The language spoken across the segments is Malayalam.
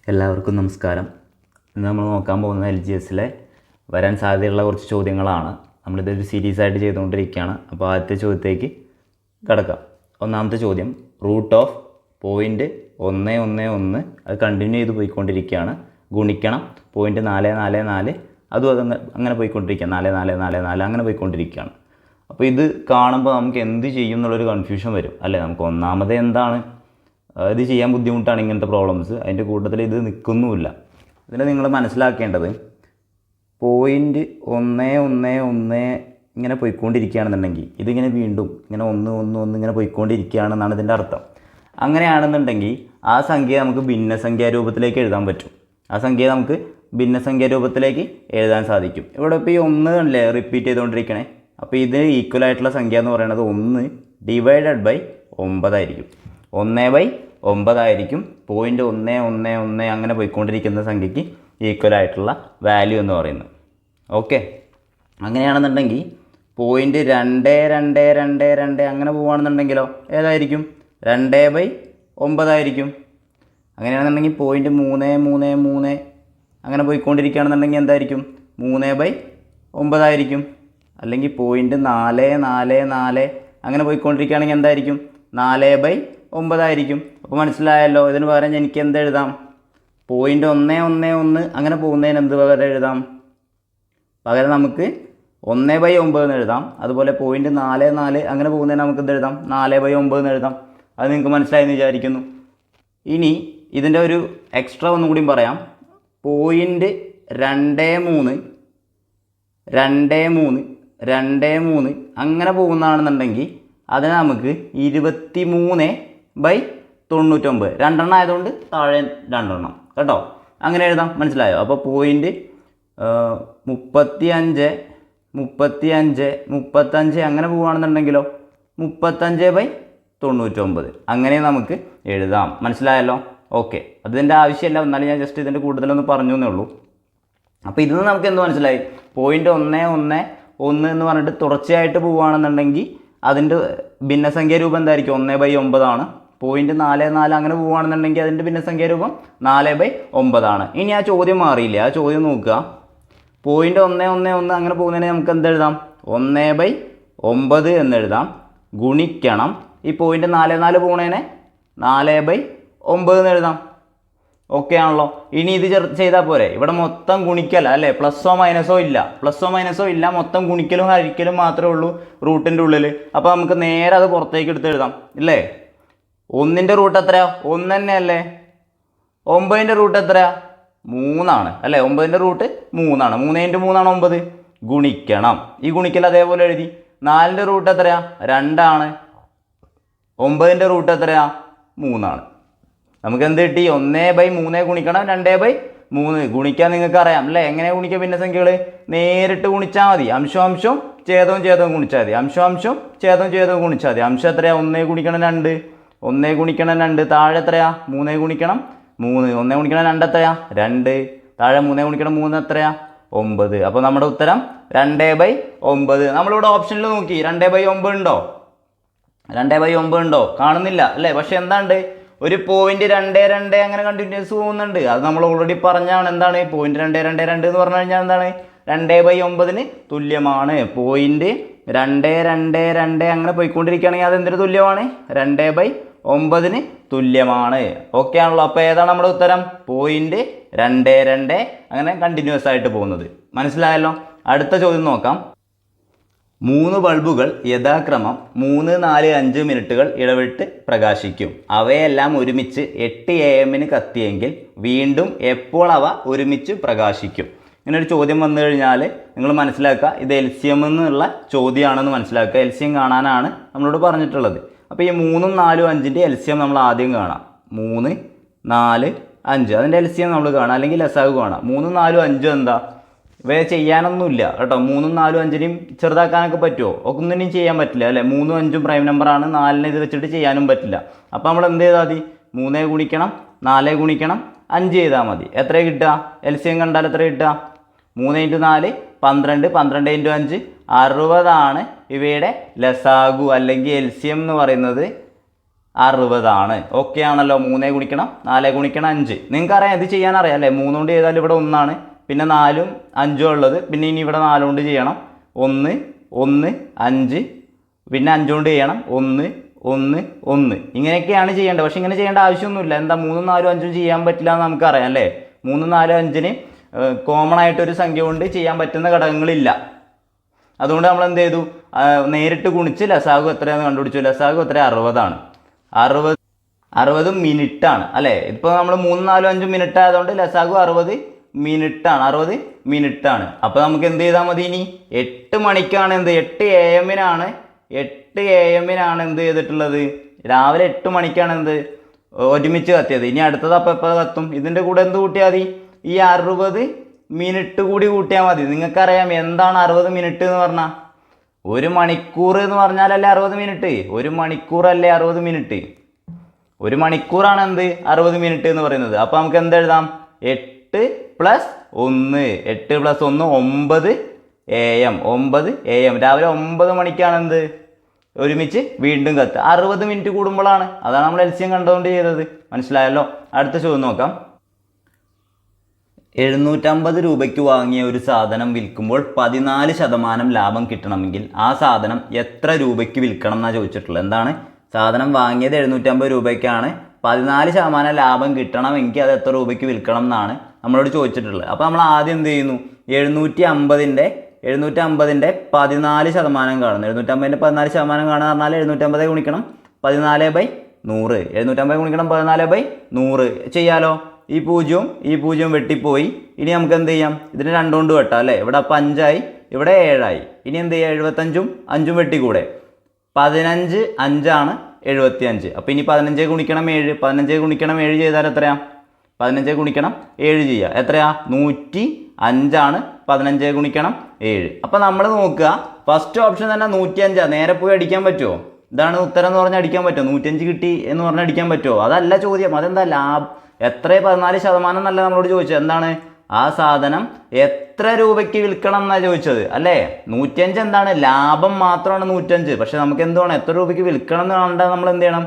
എല്ലാവർക്കും നമസ്കാരം. ഇന്ന് നമ്മൾ നോക്കാൻ പോകുന്നത് LGSലെ വരാൻ സാധ്യതയുള്ള കുറച്ച് ചോദ്യങ്ങളാണ്. നമ്മളിതൊരു സീരീസായിട്ട് ചെയ്തുകൊണ്ടിരിക്കുകയാണ്. അപ്പോൾ ആദ്യത്തെ ചോദ്യത്തേക്ക് കിടക്കാം. ഒന്നാമത്തെ ചോദ്യം, റൂട്ട് ഓഫ് 0.111 അത് കണ്ടിന്യൂ ചെയ്ത് പോയിക്കൊണ്ടിരിക്കുകയാണ്. ഗുണിക്കണം 0.444 അതും അങ്ങനെ പോയിക്കൊണ്ടിരിക്കുകയാണ്. 4444 അങ്ങനെ പോയിക്കൊണ്ടിരിക്കുകയാണ്. അപ്പോൾ ഇത് കാണുമ്പോൾ നമുക്ക് എന്ത് ചെയ്യും എന്നുള്ളൊരു കൺഫ്യൂഷൻ വരും അല്ലേ. നമുക്ക് ഒന്നാമത് എന്താണ് ഇത് ചെയ്യാൻ ബുദ്ധിമുട്ടാണ് ഇങ്ങനത്തെ പ്രോബ്ലംസ്. അതിൻ്റെ കൂട്ടത്തിൽ ഇത് നിൽക്കുന്നുമില്ല. ഇതിൽ നിങ്ങൾ മനസ്സിലാക്കേണ്ടത് 0.111 ഇങ്ങനെ പോയിക്കൊണ്ടിരിക്കുകയാണെന്നുണ്ടെങ്കിൽ ഇതിങ്ങനെ വീണ്ടും ഇങ്ങനെ 111 ഇങ്ങനെ പോയിക്കൊണ്ടിരിക്കുകയാണെന്നാണ് ഇതിൻ്റെ അർത്ഥം. അങ്ങനെയാണെന്നുണ്ടെങ്കിൽ ആ സംഖ്യ നമുക്ക് ഭിന്നസംഖ്യാ രൂപത്തിലേക്ക് എഴുതാൻ പറ്റും. ആ സംഖ്യ നമുക്ക് ഭിന്നസംഖ്യാ രൂപത്തിലേക്ക് എഴുതാൻ സാധിക്കും. ഇവിടെ ഇപ്പോൾ ഈ 1 അല്ലേ റിപ്പീറ്റ് ചെയ്തുകൊണ്ടിരിക്കണേ. അപ്പോൾ ഇത് ഈക്വൽ ആയിട്ടുള്ള സംഖ്യ എന്ന് പറയുന്നത് 1 ഡിവൈഡഡ് ബൈ 9 ആയിരിക്കും. 1/9 ആയിരിക്കും 0.111 അങ്ങനെ പോയിക്കൊണ്ടിരിക്കുന്ന സംഖ്യയ്ക്ക് ഈക്വൽ ആയിട്ടുള്ള വാല്യൂ എന്ന് പറയുന്നത്. ഓക്കെ, അങ്ങനെയാണെന്നുണ്ടെങ്കിൽ 0.2222 അങ്ങനെ പോവുകയാണെന്നുണ്ടെങ്കിലോ ഏതായിരിക്കും? 2/9 ആയിരിക്കും. അങ്ങനെയാണെന്നുണ്ടെങ്കിൽ 0.333 അങ്ങനെ പോയിക്കൊണ്ടിരിക്കുകയാണെന്നുണ്ടെങ്കിൽ എന്തായിരിക്കും? 3/9 ആയിരിക്കും. അല്ലെങ്കിൽ 0.444 അങ്ങനെ പോയിക്കൊണ്ടിരിക്കുകയാണെങ്കിൽ എന്തായിരിക്കും? 4/9 ആയിരിക്കും. അപ്പോൾ മനസ്സിലായല്ലോ. ഇതിന് പകരം എനിക്ക് എന്ത് എഴുതാം? 0.111 അങ്ങനെ പോകുന്നതിന് എന്ത് പകരം എഴുതാം? പകരം നമുക്ക് 1/9 എന്ന് എഴുതാം. അതുപോലെ 0.44 അങ്ങനെ പോകുന്നതിന് നമുക്ക് എന്ത് എഴുതാം? 4/9 എന്ന് എഴുതാം. അത് നിങ്ങൾക്ക് മനസ്സിലായെന്ന് വിചാരിക്കുന്നു. ഇനി ഇതിൻ്റെ ഒരു എക്സ്ട്രാ ഒന്നും കൂടി പറയാം. 0.23 അങ്ങനെ പോകുന്നതാണെന്നുണ്ടെങ്കിൽ അതിനെ നമുക്ക് 23/99 രണ്ടെണ്ണം ആയതുകൊണ്ട് താഴെ രണ്ടെണ്ണം കേട്ടോ അങ്ങനെ എഴുതാം. മനസ്സിലായോ? അപ്പോൾ 35 അങ്ങനെ പോവുകയാണെന്നുണ്ടെങ്കിലോ 35/99 അങ്ങനെ നമുക്ക് എഴുതാം. മനസ്സിലായല്ലോ? ഓക്കെ, അതിൻ്റെ ആവശ്യമില്ല, എന്നാലും ഞാൻ ജസ്റ്റ് ഇതിൻ്റെ കൂടുതലൊന്ന് പറഞ്ഞു എന്നേ ഉള്ളൂ. അപ്പോൾ ഇതിൽ നിന്ന് നമുക്ക് എന്ത് മനസ്സിലായി? 0.111 എന്ന് പറഞ്ഞിട്ട് തുടർച്ചയായിട്ട് പോവുകയാണെന്നുണ്ടെങ്കിൽ അതിൻ്റെ ഭിന്നസംഖ്യ രൂപം എന്തായിരിക്കും? 1/9 ആണ്. 0.44 അങ്ങനെ പോവുകയാണെന്നുണ്ടെങ്കിൽ അതിൻ്റെ ഭിന്നസംഖ്യ രൂപം 4/9 ആണ്. ഇനി ആ ചോദ്യം മാറിയില്ല. ആ ചോദ്യം നോക്കുക. 0.111 അങ്ങനെ പോകുന്നതിന് നമുക്ക് എന്തെഴുതാം? 1/9 എന്നെഴുതാം. ഗുണിക്കണം ഈ 0.44 പോകുന്നതിനെ 4/9 എന്ന് എഴുതാം. ഓക്കെ ആണല്ലോ. ഇനി ഇത് ചെയ്താൽ പോരെ? ഇവിടെ മൊത്തം ഗുണിക്കല അല്ലേ, പ്ലസ്സോ മൈനസോ ഇല്ല, മൊത്തം ഗുണിക്കലും ഹരിക്കലും മാത്രമേ ഉള്ളൂ റൂട്ടിൻ്റെ ഉള്ളിൽ. അപ്പോൾ നമുക്ക് നേരെ അത് പുറത്തേക്ക് എടുത്ത് എഴുതാം ഇല്ലേ. 1ൻ്റെ റൂട്ട് എത്രയാ? 1 തന്നെ അല്ലേ. 9ൻ്റെ റൂട്ട് എത്രയാ? 3 അല്ലേ. 9ൻ്റെ റൂട്ട് 3 ആണ്. 3 × 3 ആണ് 9. ഗുണിക്കണം ഈ ഗുണിക്കൽ അതേപോലെ എഴുതി. 4ൻ്റെ റൂട്ട് എത്രയാ? 2 ആണ്. 9ൻ്റെ റൂട്ട് എത്രയാ? 3 നമുക്ക് എന്ത് കിട്ടി? 1/3 ഗുണിക്കണം 2/3 ഗുണിക്കാൻ നിങ്ങൾക്ക് അറിയാം അല്ലേ. എങ്ങനെ ഗുണിക്കുക? ഭിന്നസംഖ്യകൾ നേരിട്ട് ഗുണിച്ചാൽ മതി. അംശം ഛേദവും ഗുണിച്ചാൽ മതി. അംശം ഛേദവും ഗുണിച്ചാൽ മതി. അംശം എത്രയാ? 1 ഗുണിക്കണം 2. 1 ഗുണിക്കണം 2 താഴെ എത്രയാ? 3 ഗുണിക്കണം 3. 1 ഗുണിക്കണം 2 എത്രയാ? 2. താഴെ 3 ഗുണിക്കണം 3 എത്രയാ? 9. അപ്പോൾ നമ്മുടെ ഉത്തരം 2/9. നമ്മളിവിടെ ഓപ്ഷനിൽ നോക്കി 2/9 ഉണ്ടോ? 2/9 ഉണ്ടോ? കാണുന്നില്ല അല്ലേ. പക്ഷെ എന്താണ്ട് ഒരു 0.22 അങ്ങനെ കണ്ടിന്യൂസ് പോകുന്നുണ്ട്. അത് നമ്മൾ ഓൾറെഡി പറഞ്ഞാണ്. എന്താണ് 0.222 എന്ന് പറഞ്ഞു കഴിഞ്ഞാൽ എന്താണ്? 2/9 തുല്യമാണ്. 0.222 അങ്ങനെ പോയിക്കൊണ്ടിരിക്കുകയാണെങ്കിൽ അത് എന്തിന് തുല്യമാണ്? 2/9 തുല്യമാണ്. ഓക്കെ ആണല്ലോ. അപ്പോൾ ഏതാണ് നമ്മുടെ ഉത്തരം? 0.22 അങ്ങനെ കണ്ടിന്യൂസ് ആയിട്ട് പോകുന്നത്. മനസ്സിലായല്ലോ. അടുത്ത ചോദ്യം നോക്കാം. 3 ബൾബുകൾ യഥാക്രമം 3, 4, 5 മിനിറ്റുകൾ ഇടവിട്ട് പ്രകാശിക്കും. അവയെല്ലാം ഒരുമിച്ച് 8 AM കത്തിയെങ്കിൽ വീണ്ടും എപ്പോൾ അവ ഒരുമിച്ച് പ്രകാശിക്കും? ഇങ്ങനൊരു ചോദ്യം വന്നു കഴിഞ്ഞാൽ നിങ്ങൾ മനസ്സിലാക്കുക, ഇത് LCM എന്നുള്ള ചോദ്യമാണെന്ന് മനസ്സിലാക്കുക. LCM കാണാനാണ് നമ്മളോട് പറഞ്ഞിട്ടുള്ളത്. അപ്പോൾ ഈ 3, 4, 5ൻ്റെ LCM നമ്മൾ ആദ്യം കാണാം. 3, 4, 5 അതിൻ്റെ LCM നമ്മൾ കാണാം, അല്ലെങ്കിൽ ലസാഗു കാണാം. 3, 4, 5 എന്താ? ഇവയെ ചെയ്യാനൊന്നുമില്ല കേട്ടോ. 3, 4, 5നെയും ചെറുതാക്കാനൊക്കെ പറ്റുമോ? ഒന്നിനും ചെയ്യാൻ പറ്റില്ല അല്ലേ. 3, 5 പ്രൈം നമ്പറാണ്. 4നെ ഇത് വെച്ചിട്ട് ചെയ്യാനും പറ്റില്ല. അപ്പോൾ നമ്മൾ എന്ത് ചെയ്താൽ മതി? 3 ഗുണിക്കണം 4 ഗുണിക്കണം 5 ചെയ്താൽ മതി. എത്ര കിട്ടുക? LCM കണ്ടാൽ എത്ര കിട്ടുക? 3 × 4 12, 12 × 5 60 ഇവയുടെ ലസാഗു അല്ലെങ്കിൽ LCM എന്ന് പറയുന്നത്. 60 ഓക്കെ ആണല്ലോ. 3 ഗുണിക്കണം 4 ഗുണിക്കണം 5. നിങ്ങൾക്കറിയാം ഇത് ചെയ്യാൻ അറിയാം അല്ലേ? 3 കൊണ്ട് ചെയ്താൽ ഇവിടെ 1 പിന്നെ 4ഉം 5ഉം ഉള്ളത്. പിന്നെ ഇനി ഇവിടെ 4 കൊണ്ട് ചെയ്യണം. 1 1 5 പിന്നെ 5 കൊണ്ട് ചെയ്യണം. 1 1 1 ഇങ്ങനെയൊക്കെയാണ് ചെയ്യേണ്ടത്. പക്ഷെ ഇങ്ങനെ ചെയ്യേണ്ട ആവശ്യമൊന്നുമില്ല. എന്താ 3 4 5 ചെയ്യാൻ പറ്റില്ല എന്ന് നമുക്കറിയാം അല്ലേ? 3 4 5ന് കോമൺ ആയിട്ടൊരു സംഖ്യ കൊണ്ട് ചെയ്യാൻ പറ്റുന്ന ഘടകങ്ങളില്ല. അതുകൊണ്ട് നമ്മൾ എന്ത് ചെയ്തു? നേരിട്ട് ഗുണിച്ച് ലസാഗു എത്രയാണെന്ന് കണ്ടുപിടിച്ചു. ലസാഗു എത്ര? 60 60 മിനിറ്റാണ് അല്ലേ? ഇപ്പോൾ നമ്മൾ 3 4 5 മിനിറ്റ് ആയതുകൊണ്ട് ലസാഗു 60 മിനിറ്റാണ്. 60 മിനിറ്റാണ്. അപ്പോൾ നമുക്ക് എന്ത് ചെയ്താൽ മതി? ഇനി 8 മണിക്കാണ് എന്ത്? 8 AM 8 AM എന്ത് ചെയ്തിട്ടുള്ളത്? രാവിലെ 8 മണിക്കാണ് എന്ത് ഒരുമിച്ച് കത്തിയത്. ഇനി അടുത്തത് അപ്പോൾ എപ്പോൾ കത്തും? ഇതിൻ്റെ കൂടെ എന്ത് കൂട്ടിയാൽ മതി? ഈ 60 മിനിറ്റ് കൂടി കൂട്ടിയാൽ മതി. നിങ്ങൾക്കറിയാം എന്താണ് 60 മിനിറ്റ് എന്ന് പറഞ്ഞാൽ? 1 മണിക്കൂർ എന്ന് പറഞ്ഞാലല്ലേ 60 മിനിറ്റ്? 1 മണിക്കൂറല്ലേ 60 മിനിറ്റ്? 1 മണിക്കൂറാണ് എന്ത് 60 മിനിറ്റ് എന്ന് പറയുന്നത്. അപ്പോൾ നമുക്ക് എന്ത് എഴുതാം? 8 + 1 8 + 1 9 AM 9 AM രാവിലെ 9 മണിക്കാണ് എന്ത് ഒരുമിച്ച് വീണ്ടും കത്ത്. 60 മിനിറ്റ് കൂടുമ്പോഴാണ്. അതാണ് നമ്മൾ LCM കണ്ടുകൊണ്ട് ചെയ്തത്. മനസ്സിലായല്ലോ? അടുത്ത ചോദ്യം നോക്കാം. 750 രൂപയ്ക്ക് വാങ്ങിയ ഒരു സാധനം വിൽക്കുമ്പോൾ 14% ലാഭം കിട്ടണമെങ്കിൽ ആ സാധനം എത്ര രൂപയ്ക്ക് വിൽക്കണം എന്നാണ് ചോദിച്ചിട്ടുള്ളത്. എന്താണ്? സാധനം വാങ്ങിയത് 750 രൂപയ്ക്കാണ്. 14% ലാഭം കിട്ടണമെങ്കിൽ അത് എത്ര രൂപയ്ക്ക് വിൽക്കണം എന്നാണ് നമ്മളോട് ചോദിച്ചിട്ടുള്ളത്. അപ്പോൾ നമ്മൾ ആദ്യം എന്ത് ചെയ്യുന്നു? 750ൻ്റെ 14% കാണുന്നു. 750ൻ്റെ 14% കാണുക പറഞ്ഞാൽ 750 ഗുണിക്കണം 14/100. 750 ഗുണിക്കണം 14/100 ചെയ്യാലോ? ഈ പൂജ്യവും വെട്ടിപ്പോയി. ഇനി നമുക്ക് എന്ത് ചെയ്യാം? ഇതിന് 2 കൊണ്ട് വെട്ടാം അല്ലേ? ഇവിടെ 5 ആയി, ഇവിടെ 7 ആയി. ഇനി എന്ത് ചെയ്യാം? 75ഉം 5ഉം വെട്ടിക്കൂടെ? 15 5 75. അപ്പോൾ ഇനി 15 ഗുണിക്കണം 7. 15 ഗുണിക്കണം 7 ചെയ്താൽ എത്രയാ? 15 ഗുണിക്കണം 7 ചെയ്യുക. എത്രയാ? 105 15 ഗുണിക്കണം 7. അപ്പോൾ നമ്മൾ നോക്കുക, ഫസ്റ്റ് ഓപ്ഷൻ തന്നെ 105. നേരെ പോയി അടിക്കാൻ പറ്റുമോ? ഇതാണ് ഉത്തരം എന്ന് പറഞ്ഞാൽ അടിക്കാൻ പറ്റുമോ? 105 കിട്ടി എന്ന് പറഞ്ഞാൽ അടിക്കാൻ പറ്റുമോ? അതല്ല ചോദ്യം. അതെന്താ ലാഭം? എത്ര 14% എന്നല്ല നമ്മളോട് ചോദിച്ചത്. എന്താണ്? ആ സാധനം എത്ര രൂപയ്ക്ക് വിൽക്കണം എന്നാണ് ചോദിച്ചത് അല്ലേ? 105 എന്താണ്? ലാഭം മാത്രമാണ് 105. പക്ഷെ നമുക്ക് എന്തുവേണം? എത്ര രൂപയ്ക്ക് വിൽക്കണം എന്ന് കണ്ടാൽ നമ്മൾ എന്ത് ചെയ്യണം?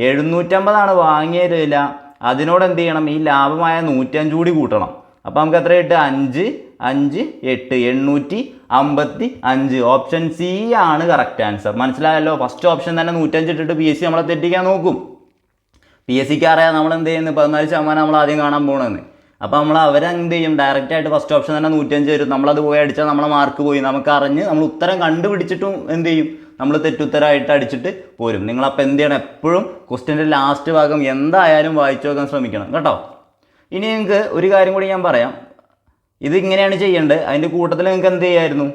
750 വാങ്ങിയ വില. അതിനോട് എന്ത് ചെയ്യണം? ഈ ലാഭമായ 105 കൂടി കൂട്ടണം. അപ്പോൾ നമുക്ക് എത്ര കിട്ടുക? 5 5 8 855. ഓപ്ഷൻ സി ആണ് കറക്റ്റ് ആൻസർ. മനസ്സിലായല്ലോ? ഫസ്റ്റ് ഓപ്ഷൻ തന്നെ 105 ഇട്ടിട്ട് PSC നമ്മളെ തെറ്റിക്കാൻ നോക്കും. PSCക്ക് അറിയാം നമ്മൾ എന്ത് ചെയ്യുന്നത്? 14% നമ്മൾ ആദ്യം കാണാൻ പോകണമെന്ന്. അപ്പോൾ നമ്മൾ അവരെന്ത് ചെയ്യും? ഡയറക്റ്റായിട്ട് ഫസ്റ്റ് ഓപ്ഷൻ തന്നെ 105 വരും. നമ്മളത് പോയി അടിച്ചാൽ നമ്മളെ മാർക്ക് പോയി. നമുക്ക് അറിഞ്ഞ് നമ്മൾ ഉത്തരം കണ്ടുപിടിച്ചിട്ടും എന്ത് ചെയ്യും? നമ്മൾ തെറ്റുത്തരമായിട്ട് അടിച്ചിട്ട് പോരും. നിങ്ങളപ്പോൾ എന്ത് ചെയ്യണം? എപ്പോഴും ക്വസ്റ്റ്യൻ്റെ ലാസ്റ്റ് ഭാഗം എന്തായാലും വായിച്ചു നോക്കാൻ ശ്രമിക്കണം കേട്ടോ. ഇനി നിങ്ങൾക്ക് ഒരു കാര്യം കൂടി ഞാൻ പറയാം. ഇത് ഇങ്ങനെയാണ് ചെയ്യേണ്ടത്. അതിൻ്റെ കൂട്ടത്തിൽ നിങ്ങൾക്ക് എന്ത് ചെയ്യായിരുന്നു?